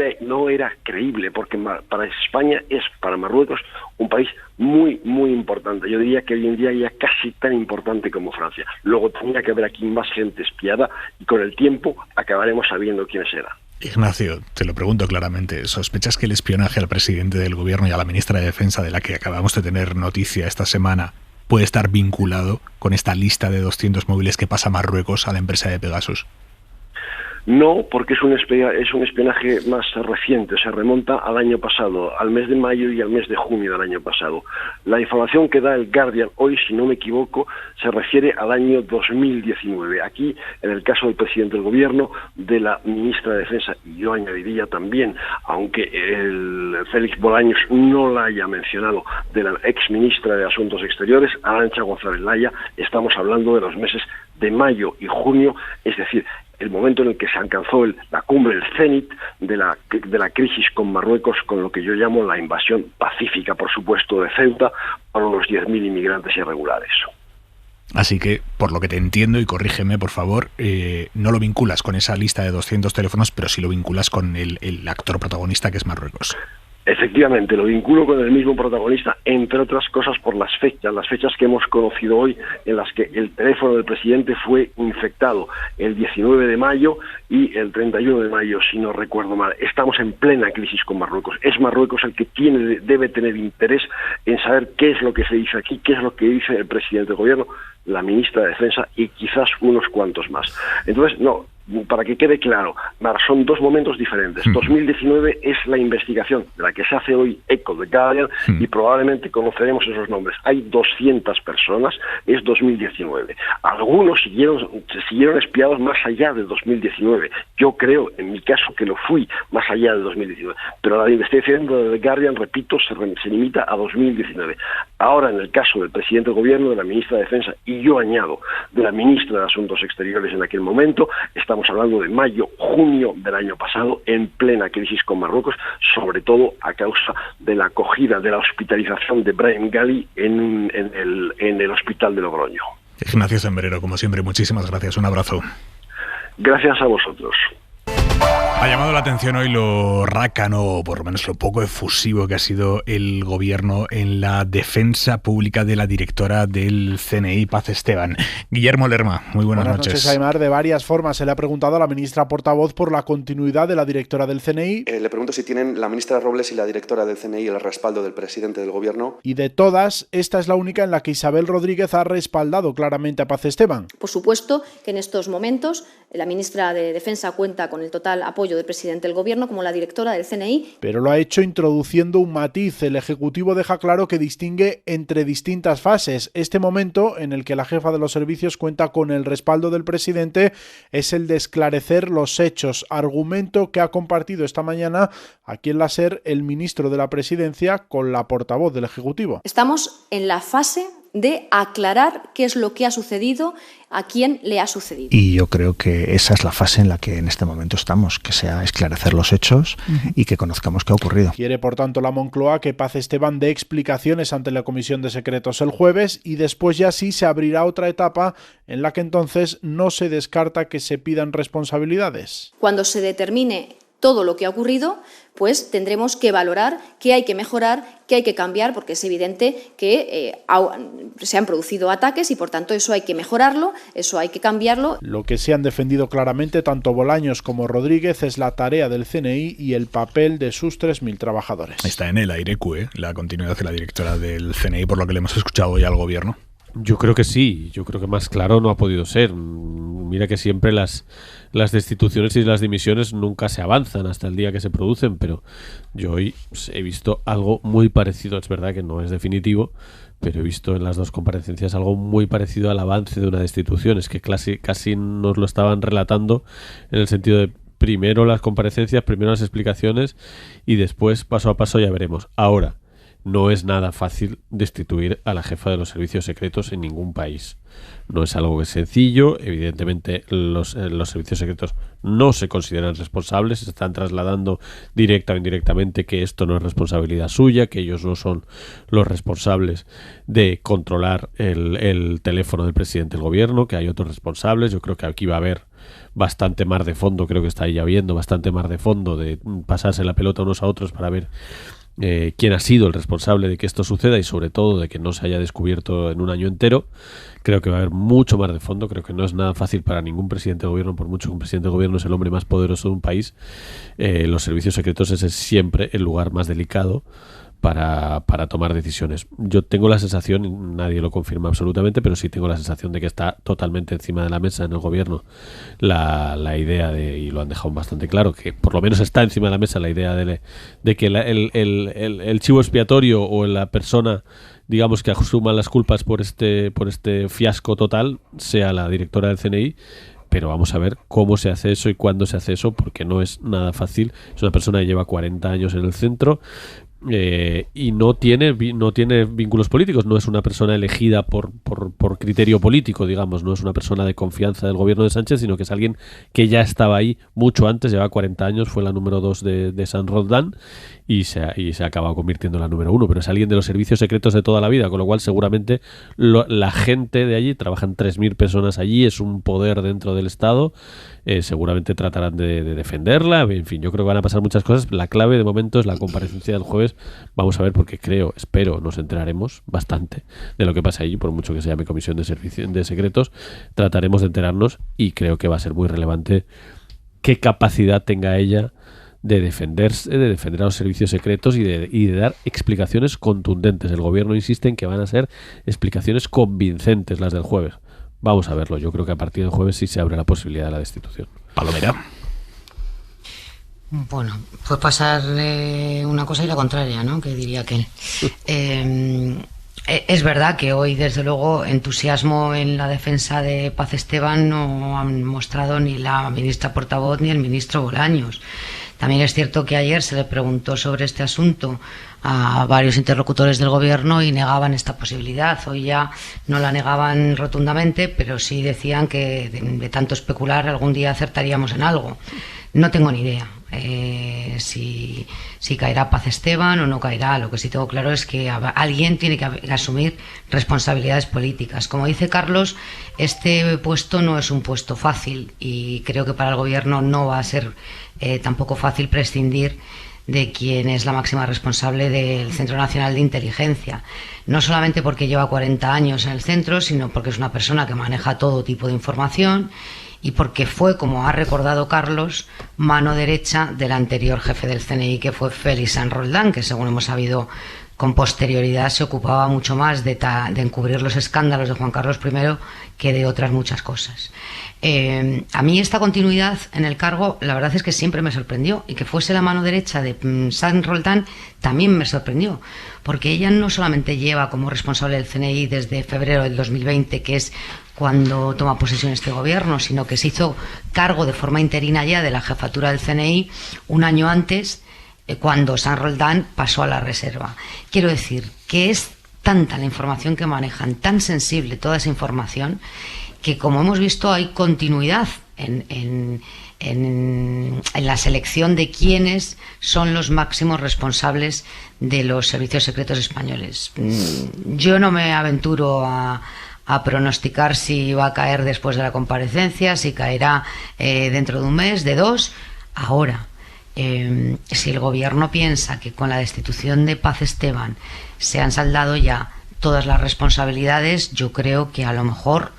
era creíble, porque para España es, para Marruecos, un país muy, muy importante. Yo diría que hoy en día ya casi tan importante como Francia. Luego tendría que haber aquí más gente espiada y con el tiempo acabaremos sabiendo quiénes eran. Ignacio, te lo pregunto claramente, ¿sospechas que el espionaje al presidente del gobierno y a la ministra de Defensa, de la que acabamos de tener noticia esta semana, puede estar vinculado con esta lista de 200 móviles que pasa Marruecos a la empresa de Pegasus? No, porque es un espionaje más reciente, se remonta al año pasado, al mes de mayo y al mes de junio del año pasado. La información que da el Guardian hoy, si no me equivoco, se refiere al año 2019. Aquí, en el caso del presidente del gobierno, de la ministra de Defensa, y yo añadiría también, aunque el Félix Bolaños no la haya mencionado, de la ex ministra de Asuntos Exteriores, Arantxa González Laya, estamos hablando de los meses de mayo y junio, es decir, el momento en el que se alcanzó la cumbre, el cenit de la crisis con Marruecos, con lo que yo llamo la invasión pacífica, por supuesto, de Ceuta, por unos 10.000 inmigrantes irregulares. Así que, por lo que te entiendo, y corrígeme, por favor, no lo vinculas con esa lista de 200 teléfonos, pero sí lo vinculas con el actor protagonista, que es Marruecos. Efectivamente, lo vinculo con el mismo protagonista, entre otras cosas por las fechas que hemos conocido hoy, en las que el teléfono del presidente fue infectado, el 19 de mayo y el 31 de mayo, si no recuerdo mal. Estamos en plena crisis con Marruecos. Es Marruecos el que debe tener interés en saber qué es lo que se dice aquí, qué es lo que dice el presidente del gobierno, la ministra de Defensa y quizás unos cuantos más. Entonces, no, para que quede claro, son dos momentos diferentes. 2019 es la investigación de la que se hace hoy eco de Guardian y probablemente conoceremos esos nombres. Hay 200 personas, es 2019. Algunos siguieron espiados más allá de 2019. Yo creo, en mi caso, que lo fui más allá de 2019. Pero la investigación de Guardian, repito, se limita a 2019. Ahora, en el caso del presidente del gobierno, de la ministra de Defensa, y yo añado, de la ministra de Asuntos Exteriores en aquel momento, estamos hablando de mayo, junio del año pasado, en plena crisis con Marruecos, sobre todo a causa de la acogida, de la hospitalización de Brahim Ghali en el hospital de Logroño. Ignacio Sembrero, como siempre, muchísimas gracias. Un abrazo. Gracias a vosotros. Ha llamado la atención hoy lo rácano, o por lo menos lo poco efusivo que ha sido el gobierno en la defensa pública de la directora del CNI, Paz Esteban. Guillermo Lerma, muy buenas noches. Buenas noches, Aimar. De varias formas se le ha preguntado a la ministra portavoz por la continuidad de la directora del CNI. Le pregunto si tienen la ministra Robles y la directora del CNI el respaldo del presidente del gobierno. Y de todas, esta es la única en la que Isabel Rodríguez ha respaldado claramente a Paz Esteban. Por supuesto que en estos momentos la ministra de Defensa cuenta con el total apoyo apoyo del presidente del Gobierno como la directora del CNI. Pero lo ha hecho introduciendo un matiz. El Ejecutivo deja claro que distingue entre distintas fases. Este momento, en el que la jefa de los servicios cuenta con el respaldo del presidente, es el de esclarecer los hechos, argumento que ha compartido esta mañana aquí en la SER el ministro de la Presidencia con la portavoz del Ejecutivo. Estamos en la fase de aclarar qué es lo que ha sucedido, a quién le ha sucedido. Y yo creo que esa es la fase en la que en este momento estamos, que sea esclarecer los hechos y que conozcamos qué ha ocurrido. Quiere, por tanto, la Moncloa que Paz Esteban dé explicaciones ante la Comisión de Secretos el jueves y después ya sí se abrirá otra etapa en la que entonces no se descarta que se pidan responsabilidades. Cuando se determine todo lo que ha ocurrido, pues tendremos que valorar qué hay que mejorar, qué hay que cambiar, porque es evidente que se han producido ataques y, por tanto, eso hay que mejorarlo, eso hay que cambiarlo. Lo que se han defendido claramente tanto Bolaños como Rodríguez es la tarea del CNI y el papel de sus 3.000 trabajadores. Está en el aire, la continuidad de la directora del CNI, por lo que le hemos escuchado hoy al Gobierno. Yo creo que sí, yo creo que más claro no ha podido ser. Mira que siempre las destituciones y las dimisiones nunca se avanzan hasta el día que se producen, pero yo hoy he visto algo muy parecido. Es verdad que no es definitivo, pero he visto en las dos comparecencias algo muy parecido al avance de una destitución. Es que casi nos lo estaban relatando en el sentido de primero las comparecencias, primero las explicaciones y después paso a paso ya veremos. Ahora, no es nada fácil destituir a la jefa de los servicios secretos en ningún país. No es algo que es sencillo. Evidentemente los servicios secretos no se consideran responsables, se están trasladando directa o indirectamente que esto no es responsabilidad suya, que ellos no son los responsables de controlar el teléfono del presidente del Gobierno, que hay otros responsables. Yo creo que aquí va a haber bastante mar de fondo, creo que está ahí habiendo bastante mar de fondo de pasarse la pelota unos a otros para ver quién ha sido el responsable de que esto suceda y sobre todo de que no se haya descubierto en un año entero. Creo que va a haber mucho más de fondo. Creo que no es nada fácil para ningún presidente de gobierno, por mucho que un presidente de gobierno es el hombre más poderoso de un país. Los servicios secretos es siempre el lugar más delicado para tomar decisiones. Yo tengo la sensación, nadie lo confirma absolutamente, pero sí tengo la sensación de que está totalmente encima de la mesa en el gobierno la idea de, y lo han dejado bastante claro, que por lo menos está encima de la mesa la idea de que el chivo expiatorio o la persona, digamos, que asuma las culpas por este fiasco total sea la directora del CNI. Pero vamos a ver cómo se hace eso y cuándo se hace eso, porque no es nada fácil. Es una persona que lleva 40 años en el centro, y no tiene vínculos políticos, no es una persona elegida por criterio político, digamos, no es una persona de confianza del gobierno de Sánchez, sino que es alguien que ya estaba ahí mucho antes, lleva 40 años, fue la número 2 de San Roldán y se ha acabado convirtiendo en la número 1, pero es alguien de los servicios secretos de toda la vida, con lo cual seguramente la gente de allí, trabajan 3.000 personas allí, es un poder dentro del Estado, seguramente tratarán de defenderla, en fin, yo creo que van a pasar muchas cosas. La clave de momento es la comparecencia del jueves. Vamos a ver, porque espero, nos enteraremos bastante de lo que pasa allí, por mucho que se llame Comisión de Secretos, trataremos de enterarnos y creo que va a ser muy relevante qué capacidad tenga ella de defenderse, de defender a los servicios secretos y de dar explicaciones contundentes. El gobierno insiste en que van a ser explicaciones convincentes las del jueves. Vamos a verlo. Yo creo que a partir del jueves sí se abre la posibilidad de la destitución. Palomera. Bueno, puede pasar una cosa y la contraria, ¿no? Que diría aquel. Es verdad que hoy, desde luego, entusiasmo en la defensa de Paz Esteban no han mostrado ni la ministra portavoz ni el ministro Bolaños. También es cierto que ayer se le preguntó sobre este asunto a varios interlocutores del gobierno y negaban esta posibilidad. Hoy ya no la negaban rotundamente, pero sí decían que de tanto especular algún día acertaríamos en algo. No tengo ni idea si caerá Paz Esteban o no caerá. Lo que sí tengo claro es que alguien tiene que asumir responsabilidades políticas. Como dice Carlos, este puesto no es un puesto fácil y creo que para el gobierno no va a ser tampoco fácil prescindir de quien es la máxima responsable del Centro Nacional de Inteligencia. No solamente porque lleva 40 años en el centro, sino porque es una persona que maneja todo tipo de información y porque fue, como ha recordado Carlos, mano derecha del anterior jefe del CNI, que fue Félix San Roldán, que según hemos sabido con posterioridad se ocupaba mucho más de encubrir los escándalos de Juan Carlos I que de otras muchas cosas. A mí esta continuidad en el cargo, la verdad es que siempre me sorprendió, y que fuese la mano derecha de Saint Roldán también me sorprendió, porque ella no solamente lleva como responsable del CNI desde febrero del 2020, que es cuando toma posesión este gobierno, sino que se hizo cargo de forma interina ya de la jefatura del CNI un año antes, cuando Saint Roldán pasó a la reserva. Quiero decir que es tanta la información que manejan, tan sensible toda esa información, que como hemos visto hay continuidad en la selección de quiénes son los máximos responsables de los servicios secretos españoles. Yo no me aventuro a pronosticar si va a caer después de la comparecencia, si caerá dentro de un mes, de dos. Ahora, si el gobierno piensa que con la destitución de Paz Esteban se han saldado ya todas las responsabilidades, yo creo que a lo mejor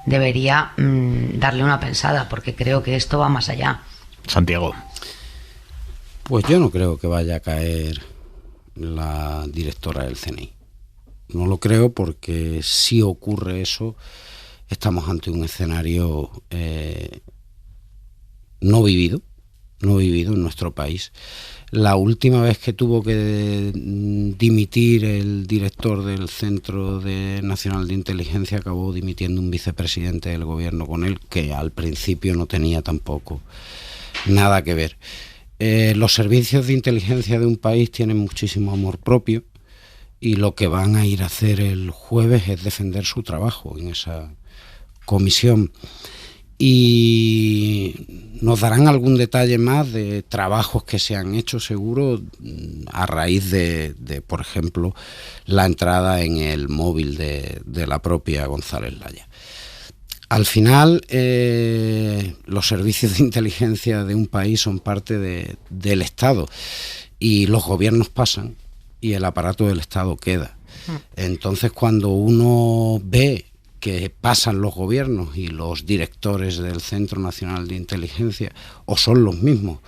debería darle una pensada, porque creo que esto va más allá. Santiago. Pues yo no creo que vaya a caer la directora del CNI. No lo creo, porque si ocurre eso, estamos ante un escenario no vivido en nuestro país. La última vez que tuvo que dimitir el director del Centro Nacional de Inteligencia, acabó dimitiendo un vicepresidente del gobierno con él, que al principio no tenía tampoco nada que ver. Los servicios de inteligencia de un país tienen muchísimo amor propio, y lo que van a ir a hacer el jueves es defender su trabajo en esa comisión. Y nos darán algún detalle más de trabajos que se han hecho, seguro, a raíz de por ejemplo, la entrada en el móvil de la propia González Laya. Al final, los servicios de inteligencia de un país son parte del Estado, y los gobiernos pasan y el aparato del Estado queda. Entonces, cuando uno ve que pasan los gobiernos y los directores del Centro Nacional de Inteligencia o son los mismos,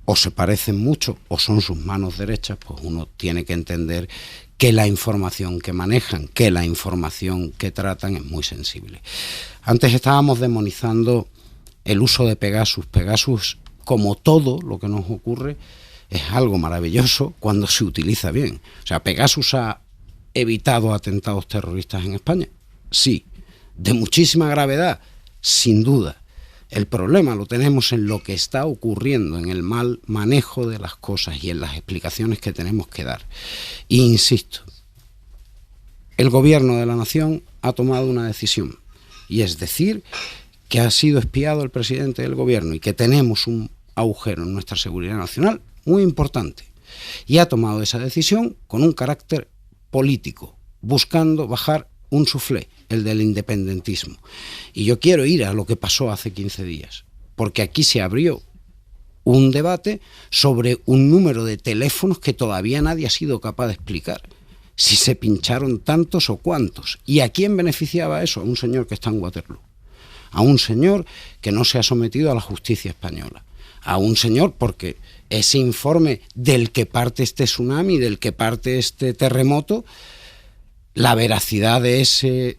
o se parecen mucho, o son sus manos derechas, pues uno tiene que entender que la información que manejan, que la información que tratan es muy sensible. Antes estábamos demonizando el uso de Pegasus. Pegasus, como todo lo que nos ocurre, es algo maravilloso cuando se utiliza bien. O sea, Pegasus ha evitado atentados terroristas en España. Sí. De muchísima gravedad, sin duda. El problema lo tenemos en lo que está ocurriendo, en el mal manejo de las cosas y en las explicaciones que tenemos que dar. Y insisto, el gobierno de la nación ha tomado una decisión, y es decir, que ha sido espiado el presidente del gobierno y que tenemos un agujero en nuestra seguridad nacional muy importante. Y ha tomado esa decisión con un carácter político, buscando bajar un suflé, el del independentismo. Y yo quiero ir a lo que pasó hace 15 días, porque aquí se abrió un debate sobre un número de teléfonos que todavía nadie ha sido capaz de explicar. Si se pincharon tantos o cuántos. ¿Y a quién beneficiaba eso? A un señor que está en Waterloo. A un señor que no se ha sometido a la justicia española. A un señor, porque ese informe del que parte este tsunami, del que parte este terremoto, la veracidad de ese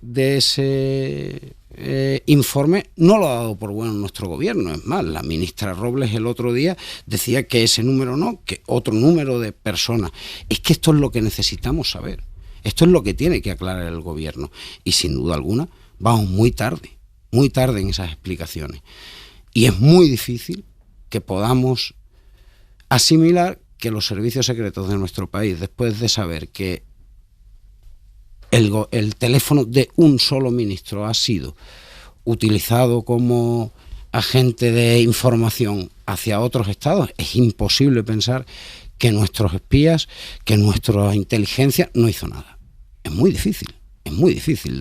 informe no lo ha dado por bueno nuestro gobierno. Es más, la ministra Robles el otro día decía que ese número no, que otro número de personas. Es que esto es lo que necesitamos saber. Esto es lo que tiene que aclarar el gobierno. Y sin duda alguna vamos muy tarde en esas explicaciones. Y es muy difícil que podamos asimilar que los servicios secretos de nuestro país, después de saber que el teléfono de un solo ministro ha sido utilizado como agente de información hacia otros estados, es imposible pensar que nuestros espías, que nuestra inteligencia no hizo nada. Es muy difícil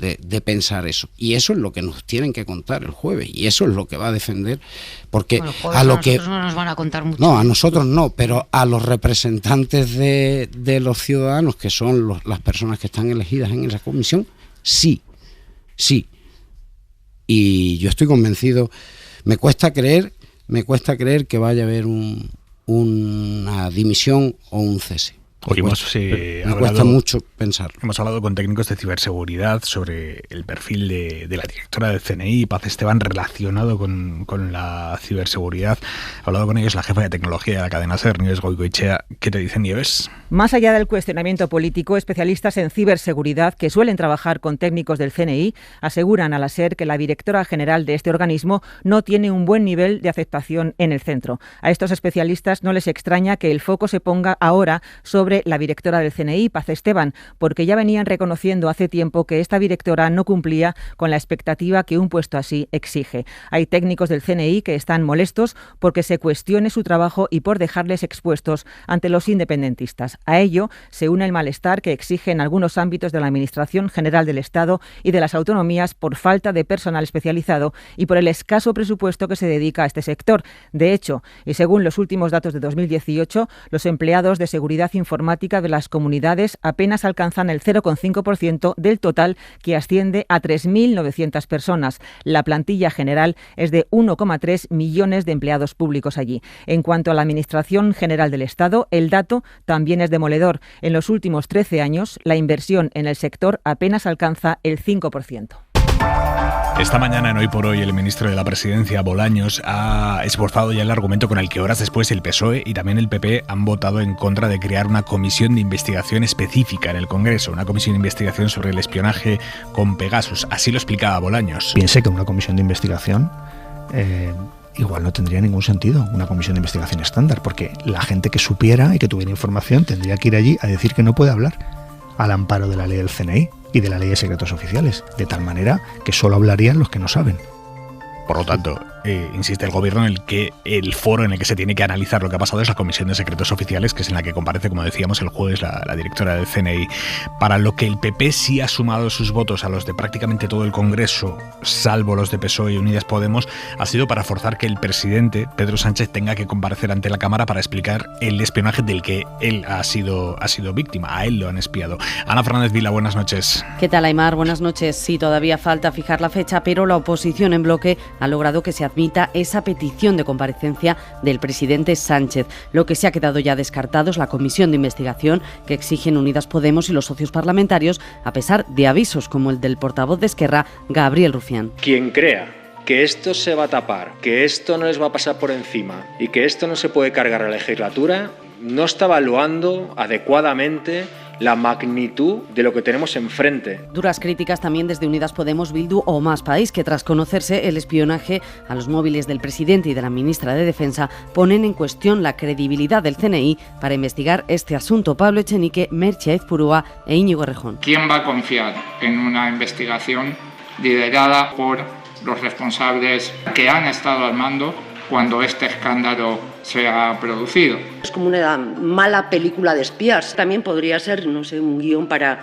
de pensar eso. Y eso es lo que nos tienen que contar el jueves, y eso es lo que va a defender, porque a nosotros no nos van a contar mucho. No, a nosotros no, pero a los representantes de los ciudadanos, que son las personas que están elegidas en esa comisión, sí. Y yo estoy convencido, me cuesta creer que vaya a haber una dimisión o un cese. Hoy me cuesta mucho pensar. Hemos hablado con técnicos de ciberseguridad sobre el perfil de la directora del CNI, Paz Esteban, relacionado con la ciberseguridad. Ha hablado con ellos la jefa de tecnología de la cadena SER, Nieves Goicoechea. ¿Qué te dicen, Nieves? Más allá del cuestionamiento político, especialistas en ciberseguridad que suelen trabajar con técnicos del CNI aseguran a la SER que la directora general de este organismo no tiene un buen nivel de aceptación en el centro. A estos especialistas no les extraña que el foco se ponga ahora sobre la directora del CNI, Paz Esteban, porque ya venían reconociendo hace tiempo que esta directora no cumplía con la expectativa que un puesto así exige. Hay técnicos del CNI que están molestos porque se cuestione su trabajo y por dejarles expuestos ante los independentistas. A ello se une el malestar que exige en algunos ámbitos de la Administración General del Estado y de las autonomías por falta de personal especializado y por el escaso presupuesto que se dedica a este sector. De hecho, y según los últimos datos de 2018, los empleados de seguridad informática de las comunidades apenas alcanzan el 0,5% del total, que asciende a 3.900 personas. La plantilla general es de 1,3 millones de empleados públicos allí. En cuanto a la Administración General del Estado, el dato también es demoledor. En los últimos 13 años, la inversión en el sector apenas alcanza el 5%. Esta mañana en Hoy por Hoy el ministro de la Presidencia, Bolaños, ha esbozado ya el argumento con el que horas después el PSOE y también el PP han votado en contra de crear una comisión de investigación específica en el Congreso, una comisión de investigación sobre el espionaje con Pegasus. Así lo explicaba Bolaños. Piense que una comisión de investigación igual no tendría ningún sentido, una comisión de investigación estándar, porque la gente que supiera y que tuviera información tendría que ir allí a decir que no puede hablar al amparo de la ley del CNI y de la ley de secretos oficiales, de tal manera que solo hablarían los que no saben. Por lo tanto, insiste el gobierno en el que el foro en el que se tiene que analizar lo que ha pasado es la Comisión de Secretos Oficiales, que es en la que comparece, como decíamos, el jueves la directora del CNI. Para lo que el PP sí ha sumado sus votos a los de prácticamente todo el Congreso, salvo los de PSOE y Unidas Podemos, ha sido para forzar que el presidente, Pedro Sánchez, tenga que comparecer ante la Cámara para explicar el espionaje del que él ha sido víctima. A él lo han espiado. Ana Fernández Vila, buenas noches. ¿Qué tal, Aimar? Buenas noches. Sí, todavía falta fijar la fecha, pero la oposición en bloque ha logrado que se admita esa petición de comparecencia del presidente Sánchez. Lo que se ha quedado ya descartado es la comisión de investigación que exigen Unidas Podemos y los socios parlamentarios, a pesar de avisos como el del portavoz de Esquerra, Gabriel Rufián. Quien crea que esto se va a tapar, que esto no les va a pasar por encima y que esto no se puede cargar a la legislatura, no está evaluando adecuadamente la magnitud de lo que tenemos enfrente. Duras críticas también desde Unidas Podemos, Bildu o Más País, que tras conocerse el espionaje a los móviles del presidente y de la ministra de Defensa, ponen en cuestión la credibilidad del CNI para investigar este asunto. Pablo Echenique, Merche Aizpurúa e Íñigo Errejón. ¿Quién va a confiar en una investigación liderada por los responsables que han estado al mando cuando este escándalo se ha producido? Es como una mala película de espías. También podría ser, no sé, un guión para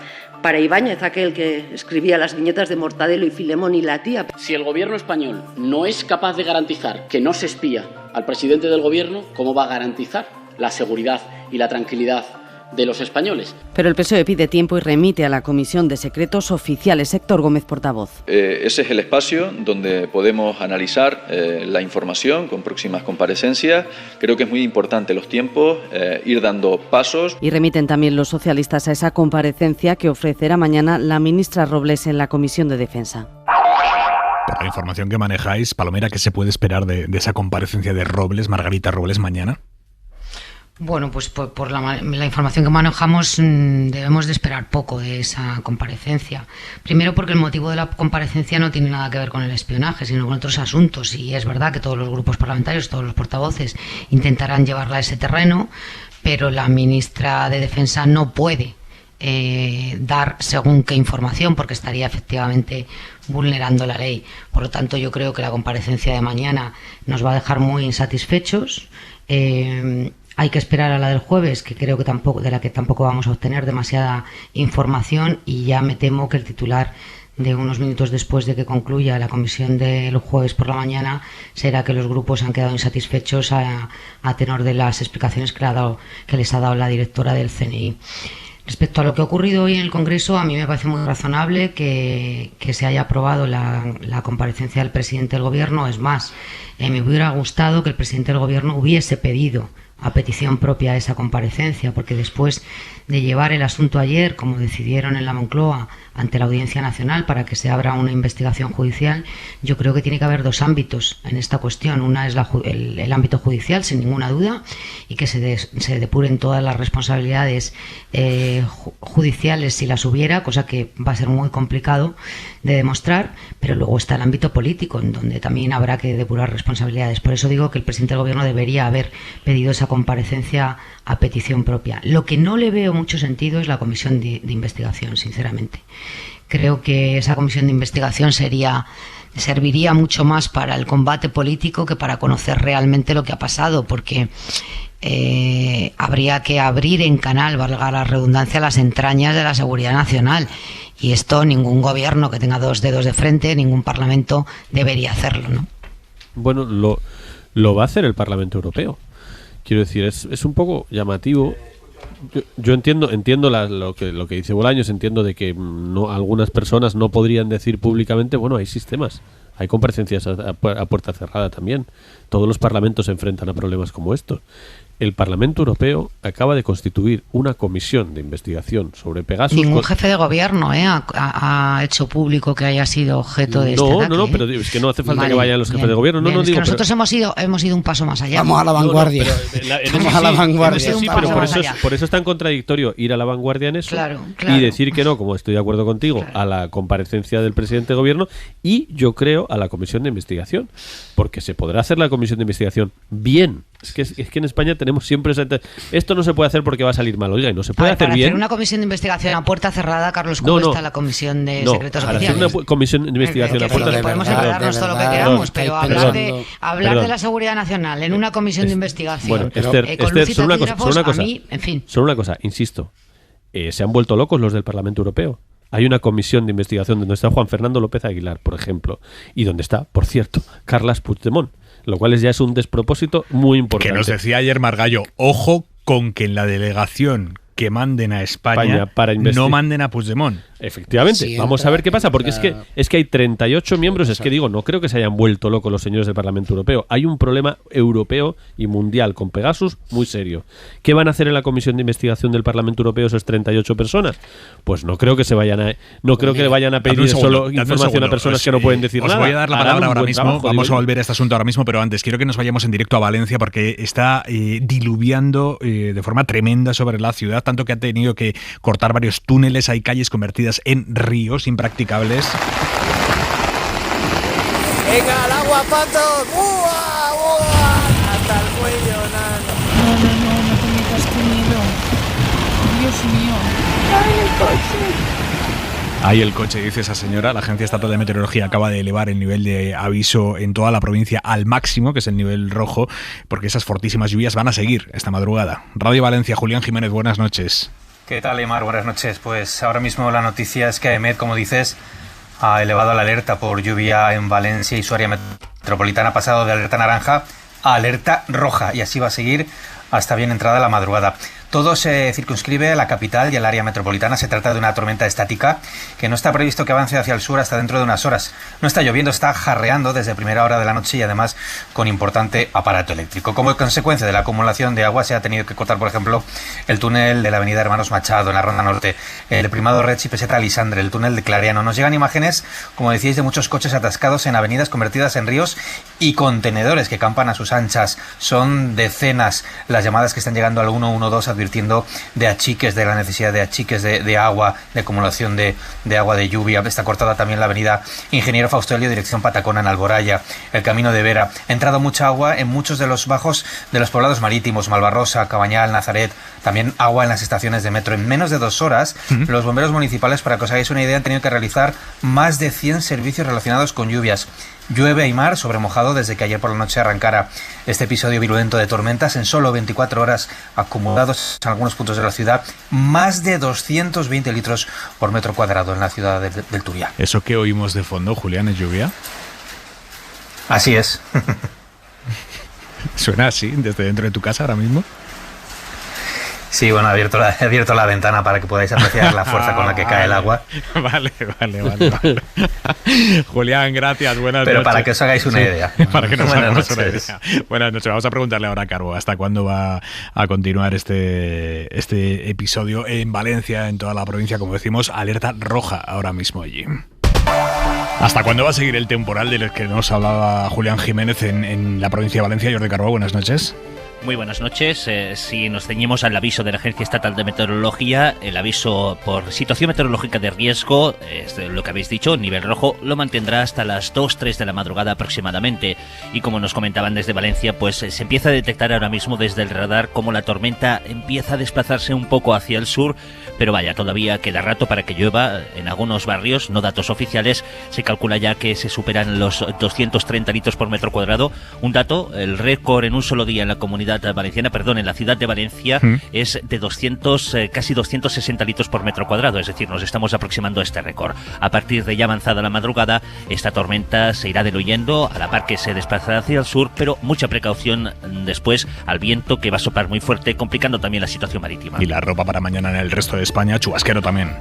Ibáñez, aquel que escribía las viñetas de Mortadelo y Filemón y la tía. Si el gobierno español no es capaz de garantizar que no se espía al presidente del gobierno, ¿cómo va a garantizar la seguridad y la tranquilidad de los españoles? Pero el PSOE pide tiempo y remite a la Comisión de Secretos Oficiales. Héctor Gómez, portavoz. Ese es el espacio donde podemos analizar la información con próximas comparecencias. Creo que es muy importante los tiempos, ir dando pasos. Y remiten también los socialistas a esa comparecencia que ofrecerá mañana la ministra Robles en la Comisión de Defensa. Por la información que manejáis, Palomera, ¿qué se puede esperar de esa comparecencia de Robles, Margarita Robles, mañana? Bueno, pues por la información que manejamos debemos de esperar poco de esa comparecencia. Primero porque el motivo de la comparecencia no tiene nada que ver con el espionaje, sino con otros asuntos. Y es verdad que todos los grupos parlamentarios, todos los portavoces intentarán llevarla a ese terreno, pero la ministra de Defensa no puede dar según qué información, porque estaría efectivamente vulnerando la ley. Por lo tanto, yo creo que la comparecencia de mañana nos va a dejar muy insatisfechos. Hay que esperar a la del jueves, que creo que de la que tampoco vamos a obtener demasiada información, y ya me temo que el titular de unos minutos después de que concluya la comisión del jueves por la mañana será que los grupos han quedado insatisfechos a tenor de las explicaciones que les ha dado la directora del CNI. Respecto a lo que ha ocurrido hoy en el Congreso, a mí me parece muy razonable que se haya aprobado la comparecencia del presidente del Gobierno. Es más, me hubiera gustado que el presidente del Gobierno hubiese pedido a petición propia esa comparecencia, porque después de llevar el asunto ayer, como decidieron en la Moncloa, ante la Audiencia Nacional para que se abra una investigación judicial, yo creo que tiene que haber dos ámbitos en esta cuestión. Una es el ámbito judicial, sin ninguna duda, y que se depuren todas las responsabilidades judiciales si las hubiera, cosa que va a ser muy complicado de demostrar, pero luego está el ámbito político, en donde también habrá que depurar responsabilidades. Por eso digo que el presidente del Gobierno debería haber pedido esa comparecencia a petición propia. Lo que no le veo mucho sentido es la comisión de investigación, sinceramente. Creo que esa comisión de investigación serviría mucho más para el combate político que para conocer realmente lo que ha pasado, porque habría que abrir en canal, valga la redundancia, las entrañas de la seguridad nacional. Y esto ningún gobierno que tenga dos dedos de frente, ningún parlamento debería hacerlo, ¿no? Bueno, lo va a hacer el Parlamento Europeo. Quiero decir, es un poco llamativo. Yo entiendo lo que dice Bolaños, entiendo de que algunas personas no podrían decir públicamente, bueno, hay sistemas, hay comparecencias a puerta cerrada también. Todos los parlamentos se enfrentan a problemas como estos. El Parlamento Europeo acaba de constituir una comisión de investigación sobre Pegasus. Ningún jefe de gobierno ha hecho público que haya sido objeto de este ataque. No, pero es que no hace falta que vayan los jefes de gobierno. Nosotros hemos ido un paso más allá. Vamos a la vanguardia. Vamos a la vanguardia. Sí, pero por eso es tan contradictorio ir a la vanguardia en eso y decir que no, como estoy de acuerdo contigo, a la comparecencia del presidente de gobierno y yo creo a la comisión de investigación. Porque se podrá hacer la comisión de investigación bien. Es que en España tenemos siempre esto no se puede hacer porque va a salir mal. Oiga, y no se puede hacer bien. Para hacer una comisión de investigación a puerta cerrada, Carlos, ¿cómo está la comisión de secretos oficiales? Para hacer una comisión de investigación a puerta cerrada. Podemos enredarnos todo lo que queramos, pero hablar de la seguridad nacional en una comisión de investigación. Bueno, Esther, solo una cosa, insisto. Se han vuelto locos los del Parlamento Europeo. Hay una comisión de investigación donde está Juan Fernando López Aguilar, por ejemplo, y donde está, por cierto, Carles Puigdemont, lo cual ya es un despropósito muy importante. Que nos decía ayer Margallo, ojo con que en la delegación que manden a España no manden a Puigdemont. Efectivamente, vamos a ver qué pasa, porque es que hay 38 miembros, no creo que se hayan vuelto locos los señores del Parlamento Europeo. Hay un problema europeo y mundial con Pegasus muy serio. ¿Qué van a hacer en la comisión de investigación del Parlamento Europeo esas 38 personas? Pues no creo que le vayan a pedir solo información a personas que no pueden decir nada. Os voy a dar la palabra ahora mismo, vamos a volver a este asunto ahora mismo, pero antes quiero que nos vayamos en directo a Valencia porque está diluviando de forma tremenda sobre la ciudad, tanto que ha tenido que cortar varios túneles, hay calles convertidas en ríos impracticables. ¡Venga, al agua, patos! ¡Bua! ¡Bua! Hasta el cuello, nada. No tengas miedo. Dios mío. ¡Ay, el coche! Ahí el coche, dice esa señora. La Agencia Estatal de Meteorología acaba de elevar el nivel de aviso en toda la provincia al máximo, que es el nivel rojo, porque esas fortísimas lluvias van a seguir esta madrugada. Radio Valencia, Julián Jiménez, buenas noches. ¿Qué tal, Aimar? Buenas noches. Pues ahora mismo la noticia es que AEMET, como dices, ha elevado la alerta por lluvia en Valencia y su área metropolitana, ha pasado de alerta naranja a alerta roja y así va a seguir hasta bien entrada la madrugada. Todo se circunscribe a la capital y al área metropolitana. Se trata de una tormenta estática que no está previsto que avance hacia el sur hasta dentro de unas horas. No está lloviendo, está jarreando desde primera hora de la noche y además con importante aparato eléctrico. Como consecuencia de la acumulación de agua se ha tenido que cortar, por ejemplo, el túnel de la avenida Hermanos Machado en la Ronda Norte, el de Primado Reig y Peseta Lisandre, el túnel de Clariano. Nos llegan imágenes, como decíais, de muchos coches atascados en avenidas convertidas en ríos y contenedores que campan a sus anchas. Son decenas las llamadas que están llegando al 112 advirtiendo de achiques, de la necesidad de achiques de agua, de acumulación de agua de lluvia. Está cortada también la avenida Ingeniero Faustelio, dirección Patacona en Alboraya, el camino de Vera. Ha entrado mucha agua en muchos de los bajos de los poblados marítimos, Malvarrosa, Cabañal, Nazaret, también agua en las estaciones de metro. En menos de 2 horas, los bomberos municipales, para que os hagáis una idea, han tenido que realizar más de 100 servicios relacionados con lluvias. Llueve Aimar sobre mojado desde que ayer por la noche arrancara este episodio virulento de tormentas. En solo 24 horas acumulados en algunos puntos de la ciudad, más de 220 litros por metro cuadrado en la ciudad del Turia. ¿Eso que oímos de fondo, Julián, es lluvia? Así es. ¿Suena así desde dentro de tu casa ahora mismo? Sí, bueno, he abierto la ventana para que podáis apreciar la fuerza con la que cae el agua. Vale. Julián, gracias, buenas noches. Pero para que os hagáis una idea. Para que nos hagamos una idea. Buenas noches. Vamos a preguntarle ahora a Carbo hasta cuándo va a continuar este episodio en Valencia, en toda la provincia, como decimos, alerta roja ahora mismo allí. ¿Hasta cuándo va a seguir el temporal del que nos hablaba Julián Jiménez en la provincia de Valencia? Jordi Carbó, buenas noches. Muy buenas noches. Si nos ceñimos al aviso de la Agencia Estatal de Meteorología, el aviso por situación meteorológica de riesgo, es lo que habéis dicho, nivel rojo, lo mantendrá hasta las 2-3 de la madrugada aproximadamente. Y como nos comentaban desde Valencia, pues se empieza a detectar ahora mismo desde el radar cómo la tormenta empieza a desplazarse un poco hacia el sur, pero vaya, todavía queda rato para que llueva en algunos barrios, no datos oficiales. Se calcula ya que se superan los 230 litros por metro cuadrado. Un dato, el récord en un solo día en la comunidad valenciana, en la ciudad de Valencia, es de casi 260 litros por metro cuadrado, es decir, nos estamos aproximando a este récord. A partir de ya avanzada la madrugada, esta tormenta se irá diluyendo a la par que se desplazará hacia el sur, pero mucha precaución después al viento, que va a soplar muy fuerte, complicando también la situación marítima. Y la ropa para mañana en el resto de España, chubasquero también.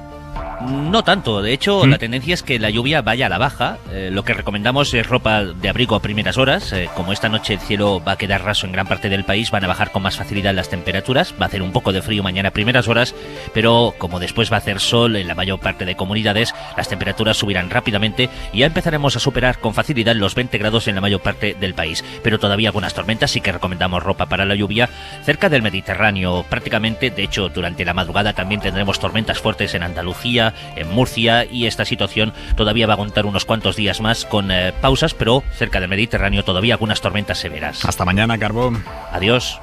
No tanto, de hecho la tendencia es que la lluvia vaya a la baja. Lo que recomendamos es ropa de abrigo a primeras horas. Como esta noche el cielo va a quedar raso en gran parte del país, van a bajar con más facilidad las temperaturas. Va a hacer un poco de frío mañana a primeras horas, pero como después va a hacer sol en la mayor parte de comunidades, las temperaturas subirán rápidamente y ya empezaremos a superar con facilidad los 20 grados en la mayor parte del país. Pero todavía algunas tormentas, sí que recomendamos ropa para la lluvia cerca del Mediterráneo prácticamente. De hecho, durante la madrugada también tendremos tormentas fuertes en Andalucía, en Murcia, y esta situación todavía va a aguantar unos cuantos días más con pausas, pero cerca del Mediterráneo todavía algunas tormentas severas. Hasta mañana, Carbón. Adiós.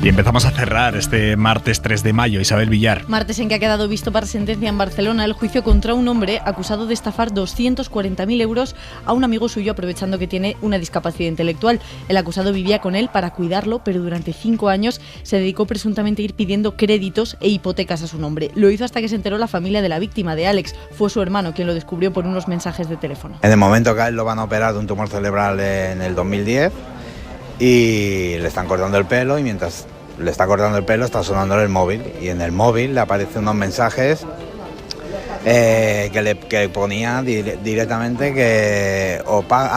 Y empezamos a cerrar este martes 3 de mayo. Isabel Villar. Martes en que ha quedado visto para sentencia en Barcelona el juicio contra un hombre acusado de estafar 240.000 euros a un amigo suyo, aprovechando que tiene una discapacidad intelectual. El acusado vivía con él para cuidarlo, pero durante 5 años se dedicó presuntamente a ir pidiendo créditos e hipotecas a su nombre. Lo hizo hasta que se enteró la familia de la víctima, de Alex. Fue su hermano quien lo descubrió por unos mensajes de teléfono. En el momento que a él lo van a operar de un tumor cerebral en el 2010 y le están cortando el pelo, y mientras le está cortando el pelo está sonando el móvil, y en el móvil le aparecen unos mensajes que ponía directamente que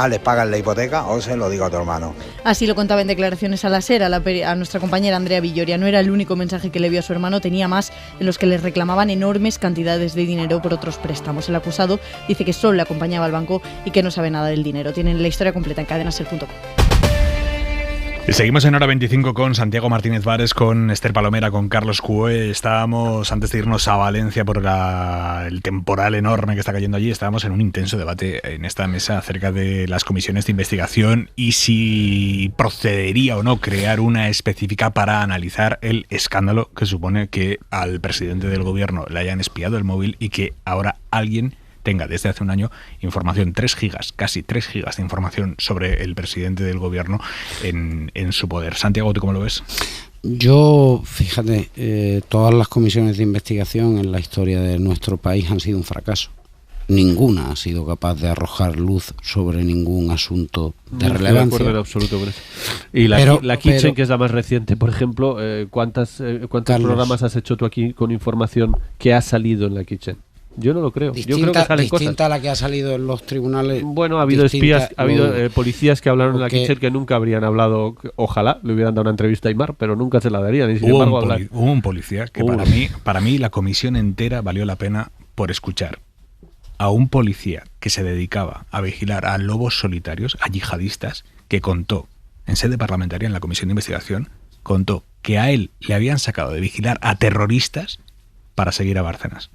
les pagan la hipoteca o se lo digo a tu hermano. Así lo contaba en declaraciones a la SER a nuestra compañera Andrea Villoria. No era el único mensaje que le vio a su hermano, tenía más en los que le reclamaban enormes cantidades de dinero por otros préstamos. El acusado dice que solo le acompañaba al banco y que no sabe nada del dinero. Tienen la historia completa en cadenaser.com. Seguimos en Hora 25 con Santiago Martínez Vares, con Esther Palomera, con Carlos Cue. Estábamos, antes de irnos a Valencia por el temporal enorme que está cayendo allí, estábamos en un intenso debate en esta mesa acerca de las comisiones de investigación y si procedería o no crear una específica para analizar el escándalo que supone que al presidente del gobierno le hayan espiado el móvil y que ahora alguien tenga desde hace un año información, 3 gigas, casi 3 gigas de información sobre el presidente del gobierno en su poder. Santiago, ¿tú cómo lo ves? Yo, fíjate, todas las comisiones de investigación en la historia de nuestro país han sido un fracaso. Ninguna ha sido capaz de arrojar luz sobre ningún asunto de relevancia. De acuerdo en absoluto con eso. Y la Kitchen, que es la más reciente, por ejemplo, ¿cuántos programas has hecho tú aquí con información que ha salido en la Kitchen? Yo no lo creo. Yo creo que salen cosas. Distinta a la que ha salido en los tribunales. Bueno, ha habido espías, ha habido policías que hablaron en la Kitchen que nunca habrían hablado. Ojalá le hubieran dado una entrevista a Aymar, pero nunca se la darían. Y sin embargo, hubo un policía que para mí la comisión entera valió la pena por escuchar a un policía que se dedicaba a vigilar a lobos solitarios, a yihadistas, que contó en sede parlamentaria en la comisión de investigación, contó que a él le habían sacado de vigilar a terroristas para seguir a Bárcenas.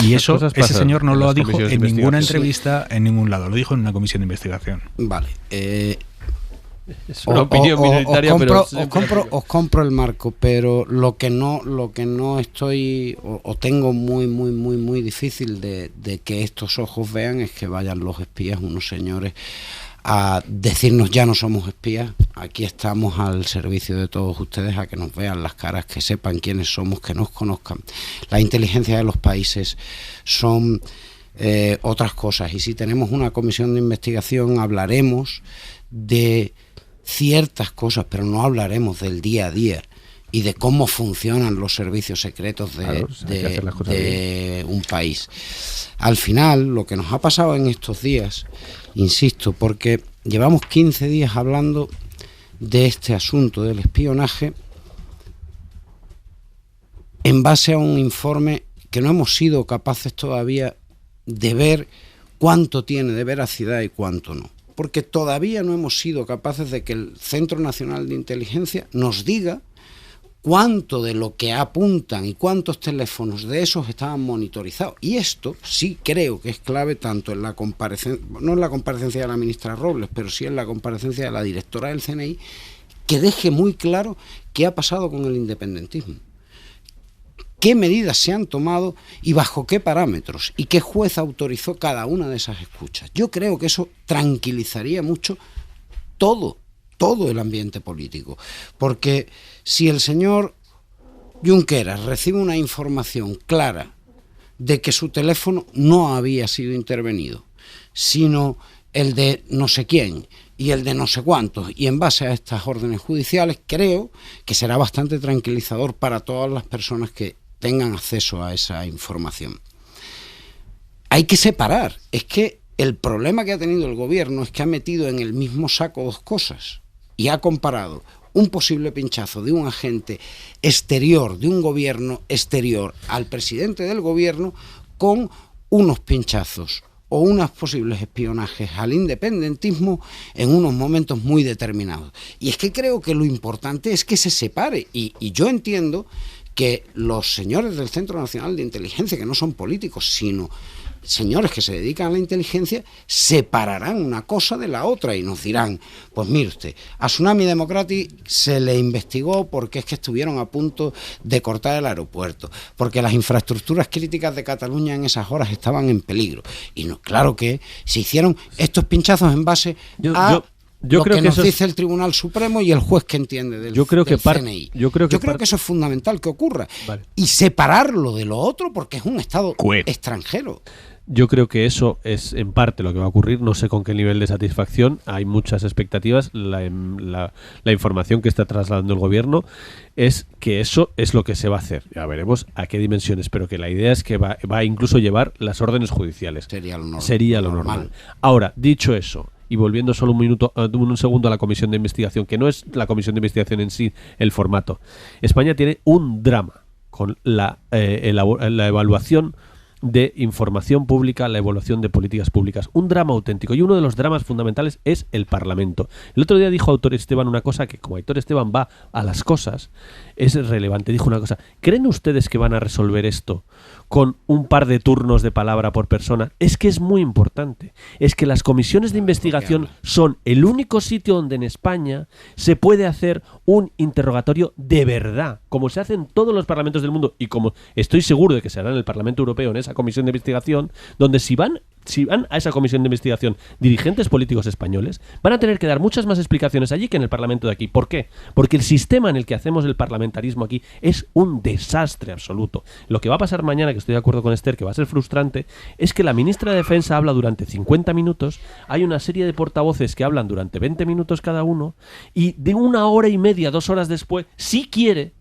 Y eso, ese señor no lo dijo en ninguna entrevista, en ningún lado, lo dijo en una comisión de investigación. Vale. Es una opinión minoritaria, os compro el marco, pero lo que no estoy o tengo muy difícil de que estos ojos vean es que vayan los espías, unos señores, a decirnos ya no somos espías, aquí estamos al servicio de todos ustedes, a que nos vean las caras, que sepan quiénes somos, que nos conozcan. La inteligencia de los países son otras cosas, y si tenemos una comisión de investigación hablaremos de ciertas cosas, pero no hablaremos del día a día y de cómo funcionan los servicios secretos de un país. Al final, lo que nos ha pasado en estos días, insisto, porque llevamos 15 días hablando de este asunto del espionaje en base a un informe que no hemos sido capaces todavía de ver cuánto tiene de veracidad y cuánto no. Porque todavía no hemos sido capaces de que el Centro Nacional de Inteligencia nos diga cuánto de lo que apuntan y cuántos teléfonos de esos estaban monitorizados. Y esto sí creo que es clave tanto en la comparecencia, no en la comparecencia de la ministra Robles, pero sí en la comparecencia de la directora del CNI, que deje muy claro qué ha pasado con el independentismo, qué medidas se han tomado y bajo qué parámetros, y qué juez autorizó cada una de esas escuchas. Yo creo que eso tranquilizaría mucho todo el ambiente político, porque si el señor Junqueras recibe una información clara de que su teléfono no había sido intervenido, sino el de no sé quién y el de no sé cuántos, y en base a estas órdenes judiciales, creo que será bastante tranquilizador para todas las personas que tengan acceso a esa información. Hay que separar, es que el problema que ha tenido el gobierno es que ha metido en el mismo saco dos cosas y ha comparado un posible pinchazo de un agente exterior, de un gobierno exterior al presidente del gobierno, con unos pinchazos o unos posibles espionajes al independentismo en unos momentos muy determinados. Y es que creo que lo importante es que se separe, y yo entiendo que los señores del Centro Nacional de Inteligencia, que no son políticos, sino señores que se dedican a la inteligencia, separarán una cosa de la otra y nos dirán, pues mire usted, a Tsunami Democratic se le investigó porque es que estuvieron a punto de cortar el aeropuerto, porque las infraestructuras críticas de Cataluña en esas horas estaban en peligro. Y no, claro que se hicieron estos pinchazos en base a lo que nos dice el Tribunal Supremo y el juez que entiende del CNI. Yo creo que eso es fundamental que ocurra. Vale. Y separarlo de lo otro porque es un Estado extranjero. Yo creo que eso es en parte lo que va a ocurrir, no sé con qué nivel de satisfacción, hay muchas expectativas, la información que está trasladando el gobierno es que eso es lo que se va a hacer, ya veremos a qué dimensiones, pero que la idea es que va a incluso llevar las órdenes judiciales. Sería lo normal. Ahora, dicho eso, y volviendo solo un segundo a la comisión de investigación, que no es la comisión de investigación en sí el formato, España tiene un drama con la evaluación de información pública, la evaluación de políticas públicas. Un drama auténtico. Y uno de los dramas fundamentales es el Parlamento. El otro día dijo Aitor Esteban una cosa que, como Aitor Esteban va a las cosas, es relevante. Dijo una cosa. ¿Creen ustedes que van a resolver esto con un par de turnos de palabra por persona? Es que es muy importante. Es que las comisiones de investigación son el único sitio donde en España se puede hacer un interrogatorio de verdad, como se hace en todos los parlamentos del mundo y como estoy seguro de que se hará en el Parlamento Europeo, en esa comisión de investigación, donde si van a esa comisión de investigación dirigentes políticos españoles, van a tener que dar muchas más explicaciones allí que en el Parlamento de aquí. ¿Por qué? Porque el sistema en el que hacemos el parlamentarismo aquí es un desastre absoluto. Lo que va a pasar mañana, que estoy de acuerdo con Esther, que va a ser frustrante, es que la ministra de Defensa habla durante 50 minutos, hay una serie de portavoces que hablan durante 20 minutos cada uno, y de 1 hora y media, 2 horas después, si quiere,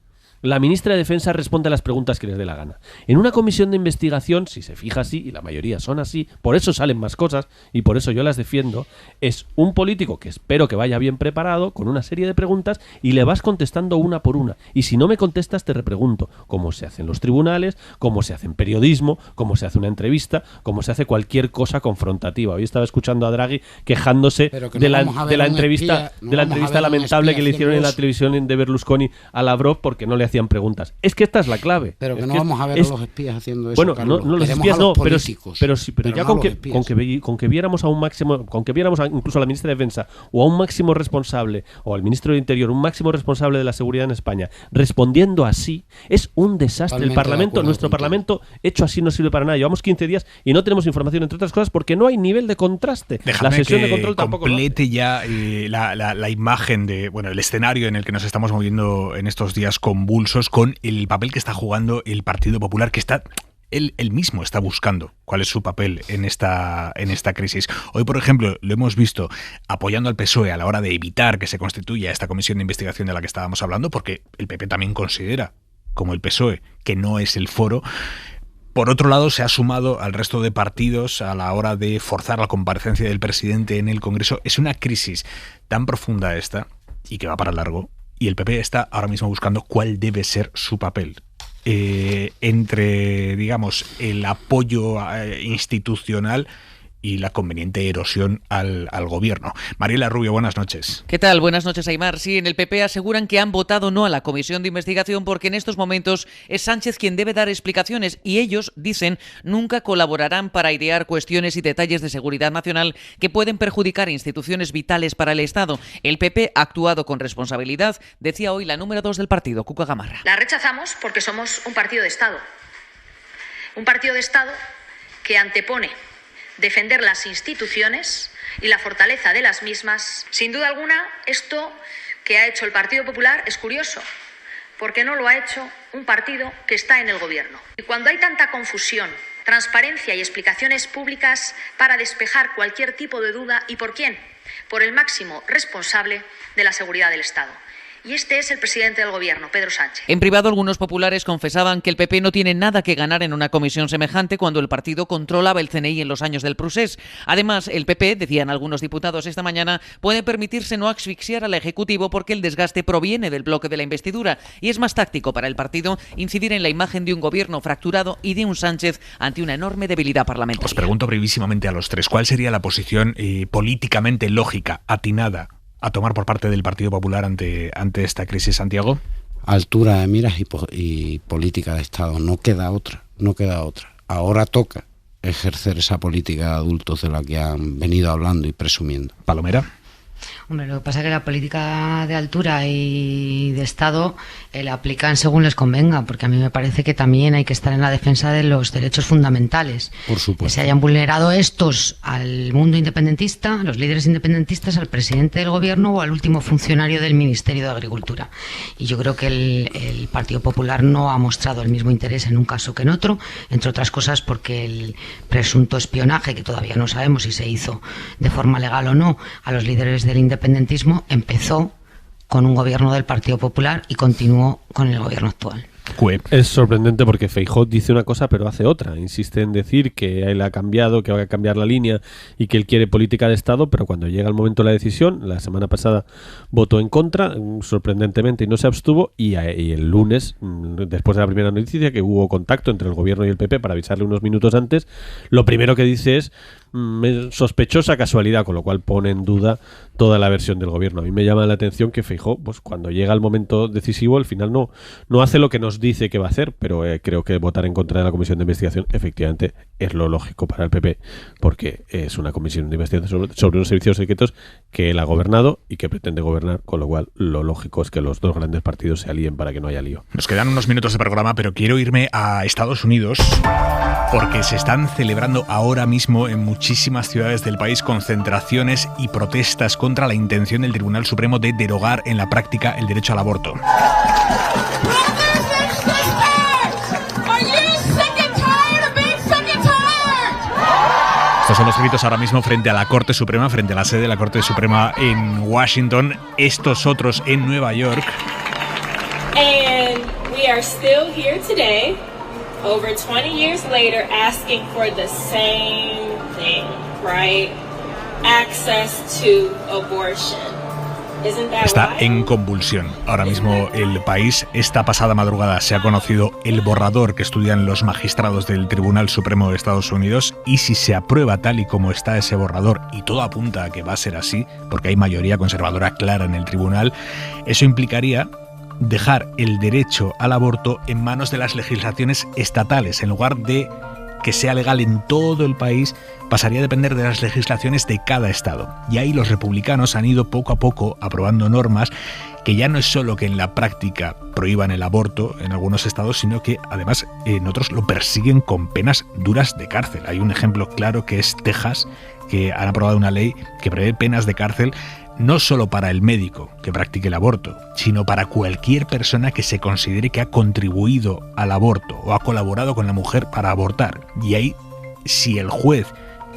la ministra de Defensa responde a las preguntas que les dé la gana. En una comisión de investigación, si se fija así, y la mayoría son así, por eso salen más cosas, y por eso yo las defiendo, es un político que espero que vaya bien preparado, con una serie de preguntas, y le vas contestando una por una. Y si no me contestas, te repregunto cómo se hace en los tribunales, cómo se hace en periodismo, cómo se hace una entrevista, cómo se hace cualquier cosa confrontativa. Hoy estaba escuchando a Draghi quejándose de la entrevista lamentable que le hicieron en la televisión de Berlusconi a Lavrov porque no le hacían preguntas. Es que esta es la clave. Pero que no vamos a ver a los espías haciendo eso. Bueno, no los espías no, pero ya con que viéramos a un máximo, con que viéramos incluso a la ministra de Defensa o a un máximo responsable o al ministro de Interior, un máximo responsable de la seguridad en España, respondiendo así, es un desastre. Totalmente el Parlamento, nuestro Parlamento hecho así no sirve para nada. Llevamos 15 días y no tenemos información, entre otras cosas, porque no hay nivel de contraste. Déjame la sesión de control tampoco complete ya la imagen de, bueno, el escenario en el que nos estamos moviendo en estos días convulsos, con el papel que está jugando el Partido Popular, que está él mismo está buscando cuál es su papel en esta crisis. Hoy, por ejemplo, lo hemos visto apoyando al PSOE a la hora de evitar que se constituya esta comisión de investigación de la que estábamos hablando, porque el PP también considera, como el PSOE, que no es el foro. Por otro lado, se ha sumado al resto de partidos a la hora de forzar la comparecencia del presidente en el Congreso. Es una crisis tan profunda esta y que va para largo, y el PP está ahora mismo buscando cuál debe ser su papel entre, digamos, el apoyo institucional y la conveniente erosión al gobierno. Mariela Rubio, buenas noches. ¿Qué tal? Buenas noches, Aimar. Sí, en el PP aseguran que han votado no a la comisión de investigación porque en estos momentos es Sánchez quien debe dar explicaciones y ellos, dicen, nunca colaborarán para airear cuestiones y detalles de seguridad nacional que pueden perjudicar instituciones vitales para el Estado. El PP ha actuado con responsabilidad, decía hoy la número 2 del partido, Cuca Gamarra. La rechazamos porque somos un partido de Estado. Un partido de Estado que antepone defender las instituciones y la fortaleza de las mismas. Sin duda alguna, esto que ha hecho el Partido Popular es curioso, porque no lo ha hecho un partido que está en el gobierno. Y cuando hay tanta confusión, transparencia y explicaciones públicas para despejar cualquier tipo de duda, ¿y por quién? Por el máximo responsable de la seguridad del Estado. Y este es el presidente del gobierno, Pedro Sánchez. En privado, algunos populares confesaban que el PP no tiene nada que ganar en una comisión semejante cuando el partido controlaba el CNI en los años del Procés. Además, el PP, decían algunos diputados esta mañana, puede permitirse no asfixiar al Ejecutivo porque el desgaste proviene del bloque de la investidura y es más táctico para el partido incidir en la imagen de un gobierno fracturado y de un Sánchez ante una enorme debilidad parlamentaria. Os pregunto brevísimamente a los tres, ¿cuál sería la posición políticamente lógica, atinada, a tomar por parte del Partido Popular ante esta crisis, Santiago? Altura de miras y política de Estado. No queda otra. Ahora toca ejercer esa política de adultos de la que han venido hablando y presumiendo. Palomera. Hombre, lo que pasa es que la política de altura y de Estado la aplican según les convenga, porque a mí me parece que también hay que estar en la defensa de los derechos fundamentales. Por supuesto. Que se hayan vulnerado estos al mundo independentista, a los líderes independentistas, al presidente del gobierno o al último funcionario del Ministerio de Agricultura. Y yo creo que el Partido Popular no ha mostrado el mismo interés en un caso que en otro, entre otras cosas porque el presunto espionaje, que todavía no sabemos si se hizo de forma legal o no, a los líderes del independentismo empezó con un gobierno del Partido Popular y continuó con el gobierno actual. Es sorprendente porque Feijóo dice una cosa pero hace otra. Insiste en decir que él ha cambiado, que va a cambiar la línea y que él quiere política de Estado, pero cuando llega el momento de la decisión, la semana pasada votó en contra, sorprendentemente, y no se abstuvo, y el lunes, después de la primera noticia, que hubo contacto entre el gobierno y el PP para avisarle unos minutos antes, lo primero que dice es sospechosa casualidad, con lo cual pone en duda toda la versión del gobierno. A mí me llama la atención que Feijóo, pues cuando llega el momento decisivo, al final no hace lo que nos dice que va a hacer, pero creo que votar en contra de la comisión de investigación efectivamente es lo lógico para el PP, porque es una comisión de investigación sobre unos servicios secretos que él ha gobernado y que pretende gobernar, con lo cual lo lógico es que los dos grandes partidos se alíen para que no haya lío. Nos quedan unos minutos de programa, pero quiero irme a Estados Unidos porque se están celebrando ahora mismo en muchísimas ciudades del país concentraciones y protestas contra la intención del Tribunal Supremo de derogar en la práctica el derecho al aborto. Estos son los gritos ahora mismo frente a la Corte Suprema, frente a la sede de la Corte Suprema en Washington, estos otros en Nueva York. And we are still here today, over 20 years later, asking for the same thing, right? Access to abortion. Está en convulsión. Ahora mismo el país, esta pasada madrugada, se ha conocido el borrador que estudian los magistrados del Tribunal Supremo de Estados Unidos, y si se aprueba tal y como está ese borrador, y todo apunta a que va a ser así, porque hay mayoría conservadora clara en el tribunal, eso implicaría dejar el derecho al aborto en manos de las legislaciones estatales, en lugar de que sea legal en todo el país, pasaría a depender de las legislaciones de cada estado. Y ahí los republicanos han ido poco a poco aprobando normas que ya no es solo que en la práctica prohíban el aborto en algunos estados, sino que además en otros lo persiguen con penas duras de cárcel. Hay un ejemplo claro que es Texas, que han aprobado una ley que prevé penas de cárcel no solo para el médico que practique el aborto, sino para cualquier persona que se considere que ha contribuido al aborto o ha colaborado con la mujer para abortar. Y ahí, si el juez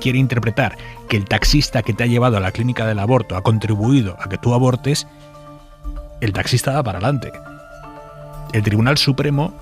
quiere interpretar que el taxista que te ha llevado a la clínica del aborto ha contribuido a que tú abortes, el taxista va para adelante. El Tribunal Supremo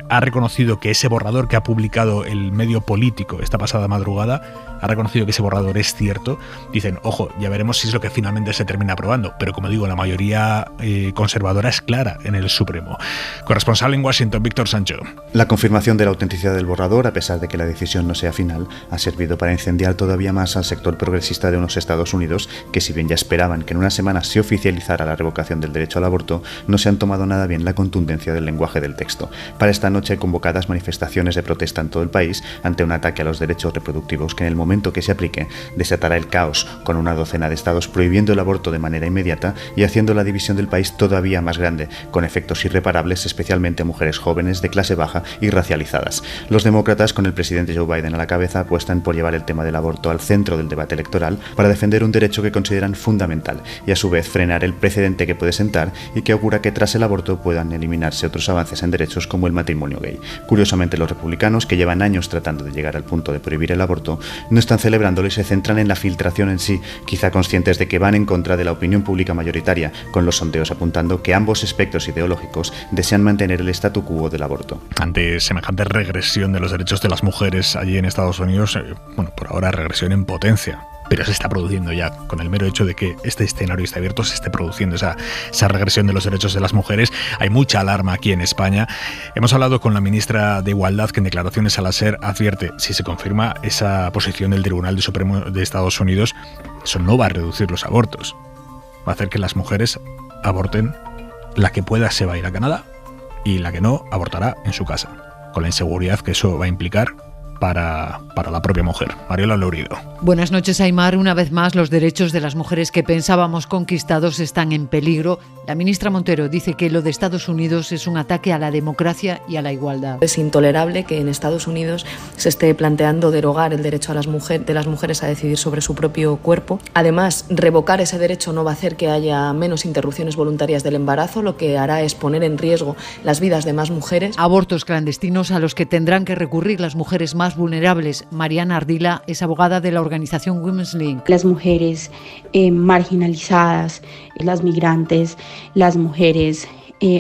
ha reconocido que ese borrador que ha publicado el medio Político esta pasada madrugada, ha reconocido que ese borrador es cierto. Dicen, ojo, ya veremos si es lo que finalmente se termina aprobando, pero como digo, la mayoría conservadora es clara en el Supremo. Corresponsal en Washington, Víctor Sancho. La confirmación de la autenticidad del borrador, a pesar de que la decisión no sea final, ha servido para incendiar todavía más al sector progresista de unos Estados Unidos que, si bien ya esperaban que en una semana se oficializara la revocación del derecho al aborto, no se han tomado nada bien la contundencia del lenguaje del texto. Para esta noche hay convocadas manifestaciones de protesta en todo el país ante un ataque a los derechos reproductivos que, en el momento que se aplique, desatará el caos, con una docena de estados prohibiendo el aborto de manera inmediata y haciendo la división del país todavía más grande, con efectos irreparables especialmente a mujeres jóvenes de clase baja y racializadas. Los demócratas, con el presidente Joe Biden a la cabeza, apuestan por llevar el tema del aborto al centro del debate electoral para defender un derecho que consideran fundamental y, a su vez, frenar el precedente que puede sentar y que ocurra que tras el aborto puedan eliminarse otros avances en derechos como el matrimonio gay. Curiosamente, los republicanos, que llevan años tratando de llegar al punto de prohibir el aborto, no están celebrándolo y se centran en la filtración en sí, quizá conscientes de que van en contra de la opinión pública mayoritaria, con los sondeos apuntando que ambos espectros ideológicos desean mantener el statu quo del aborto. Ante semejante regresión de los derechos de las mujeres allí en Estados Unidos, por ahora regresión en potencia, pero se está produciendo ya, con el mero hecho de que este escenario esté abierto, se esté produciendo esa regresión de los derechos de las mujeres. Hay mucha alarma aquí en España. Hemos hablado con la ministra de Igualdad, que en declaraciones a la SER advierte, si se confirma esa posición del Tribunal Supremo de Estados Unidos, eso no va a reducir los abortos. Va a hacer que las mujeres aborten. La que pueda se va a ir a Canadá y la que no abortará en su casa, con la inseguridad que eso va a implicar para la propia mujer. Mariola Lourido. Buenas noches, Aymar. Una vez más, los derechos de las mujeres que pensábamos conquistados están en peligro. La ministra Montero dice que lo de Estados Unidos es un ataque a la democracia y a la igualdad. Es intolerable que en Estados Unidos se esté planteando derogar el derecho de las mujeres a decidir sobre su propio cuerpo. Además, revocar ese derecho no va a hacer que haya menos interrupciones voluntarias del embarazo, lo que hará es poner en riesgo las vidas de más mujeres. Abortos clandestinos a los que tendrán que recurrir las mujeres más vulnerables. Mariana Ardila es abogada de la organización Women's Link. Las mujeres marginalizadas, las migrantes, las mujeres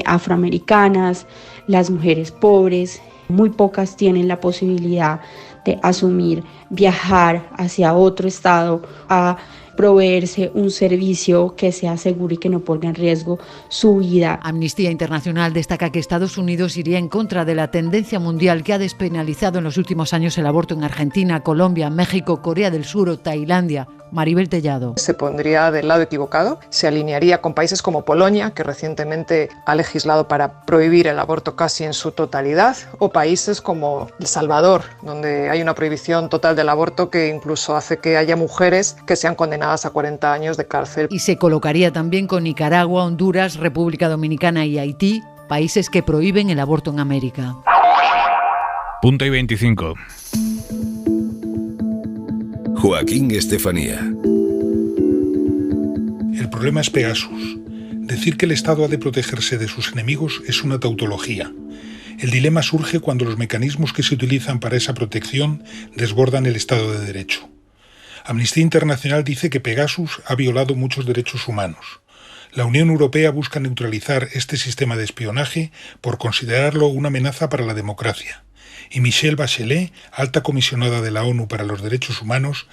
afroamericanas, las mujeres pobres, muy pocas tienen la posibilidad de asumir, viajar hacia otro estado a proveerse un servicio que sea seguro y que no ponga en riesgo su vida. Amnistía Internacional destaca que Estados Unidos iría en contra de la tendencia mundial que ha despenalizado en los últimos años el aborto en Argentina, Colombia, México, Corea del Sur o Tailandia. Maribel Tellado. Se pondría del lado equivocado, se alinearía con países como Polonia, que recientemente ha legislado para prohibir el aborto casi en su totalidad, o países como El Salvador, donde hay una prohibición total del aborto que incluso hace que haya mujeres que sean condenadas a 40 años de cárcel. Y se colocaría también con Nicaragua, Honduras, República Dominicana y Haití, países que prohíben el aborto en América. Punto y 25. Joaquín Estefanía. El problema es Pegasus. Decir que el Estado ha de protegerse de sus enemigos es una tautología. El dilema surge cuando los mecanismos que se utilizan para esa protección desbordan el Estado de Derecho. Amnistía Internacional dice que Pegasus ha violado muchos derechos humanos. La Unión Europea busca neutralizar este sistema de espionaje por considerarlo una amenaza para la democracia. Y Michelle Bachelet, alta comisionada de la ONU para los Derechos Humanos,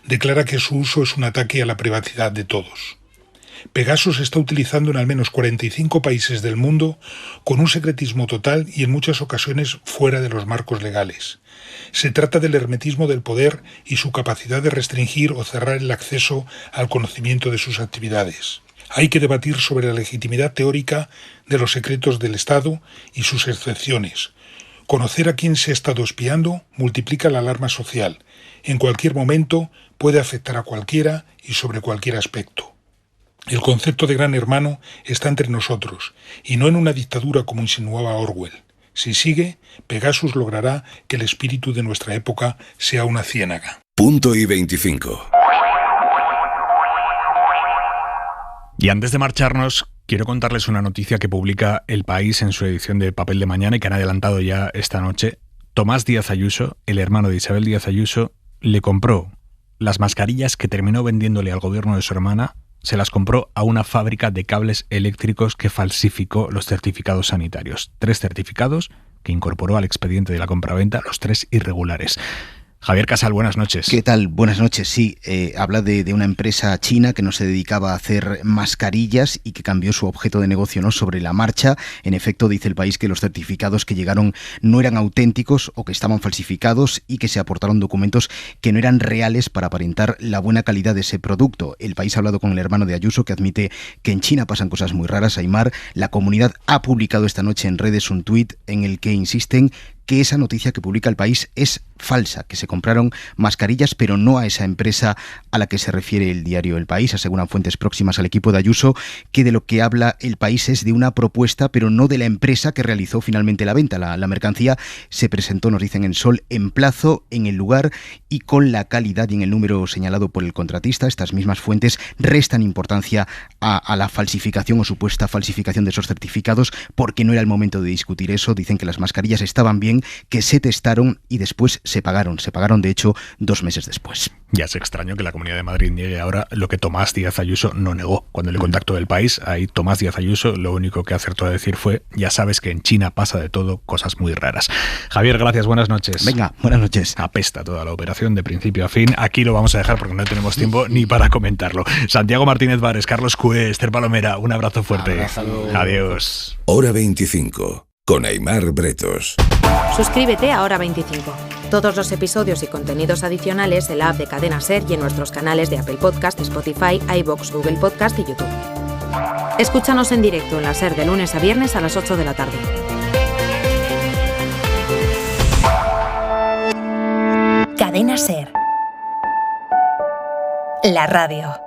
declara que su uso es un ataque a la privacidad de todos. Pegasus se está utilizando en al menos 45 países del mundo con un secretismo total y en muchas ocasiones fuera de los marcos legales. Se trata del hermetismo del poder y su capacidad de restringir o cerrar el acceso al conocimiento de sus actividades. Hay que debatir sobre la legitimidad teórica de los secretos del Estado y sus excepciones. Conocer a quién se ha estado espiando multiplica la alarma social. En cualquier momento puede afectar a cualquiera y sobre cualquier aspecto. El concepto de gran hermano está entre nosotros, y no en una dictadura como insinuaba Orwell. Si sigue, Pegasus logrará que el espíritu de nuestra época sea una ciénaga. Punto y 25. Y antes de marcharnos, quiero contarles una noticia que publica El País en su edición de papel de mañana y que han adelantado ya esta noche. Tomás Díaz Ayuso, el hermano de Isabel Díaz Ayuso, le compró las mascarillas que terminó vendiéndole al gobierno de su hermana, se las compró a una fábrica de cables eléctricos que falsificó los certificados sanitarios. 3 certificados que incorporó al expediente de la compraventa, los 3 irregulares. Javier Casal, buenas noches. ¿Qué tal? Buenas noches, sí. Habla de una empresa china que no se dedicaba a hacer mascarillas y que cambió su objeto de negocio, ¿no?, sobre la marcha. En efecto, dice El País que los certificados que llegaron no eran auténticos o que estaban falsificados y que se aportaron documentos que no eran reales para aparentar la buena calidad de ese producto. El País ha hablado con el hermano de Ayuso, que admite que en China pasan cosas muy raras. Aymar, la comunidad ha publicado esta noche en redes un tuit en el que insisten que esa noticia que publica El País es falsa, que se compraron mascarillas, pero no a esa empresa a la que se refiere el diario El País. Aseguran fuentes próximas al equipo de Ayuso que de lo que habla El País es de una propuesta, pero no de la empresa que realizó finalmente la venta. La mercancía se presentó, nos dicen en Sol, en plazo, en el lugar y con la calidad y en el número señalado por el contratista. Estas mismas fuentes restan importancia a la falsificación o supuesta falsificación de esos certificados porque no era el momento de discutir eso. Dicen que las mascarillas estaban bien, que se testaron y después se pagaron de hecho 2 meses después. Ya es extraño que la Comunidad de Madrid niegue ahora lo que Tomás Díaz Ayuso no negó. Cuando le contactó El País, ahí Tomás Díaz Ayuso lo único que acertó a decir fue: ya sabes que en China pasa de todo, cosas muy raras. Javier, gracias, buenas noches. Venga, buenas noches. Apesta toda la operación de principio a fin. Aquí lo vamos a dejar porque no tenemos tiempo ni para comentarlo. Santiago Martínez Vares, Carlos Cué, Esther Palomera, un abrazo fuerte. Adiós. Hora 25, con Aymar Bretos. Suscríbete a Hora 25. Todos los episodios y contenidos adicionales en la app de Cadena SER y en nuestros canales de Apple Podcast, Spotify, iVoox, Google Podcast y YouTube. Escúchanos en directo en la SER de lunes a viernes a las 8 de la tarde. Cadena SER. La radio.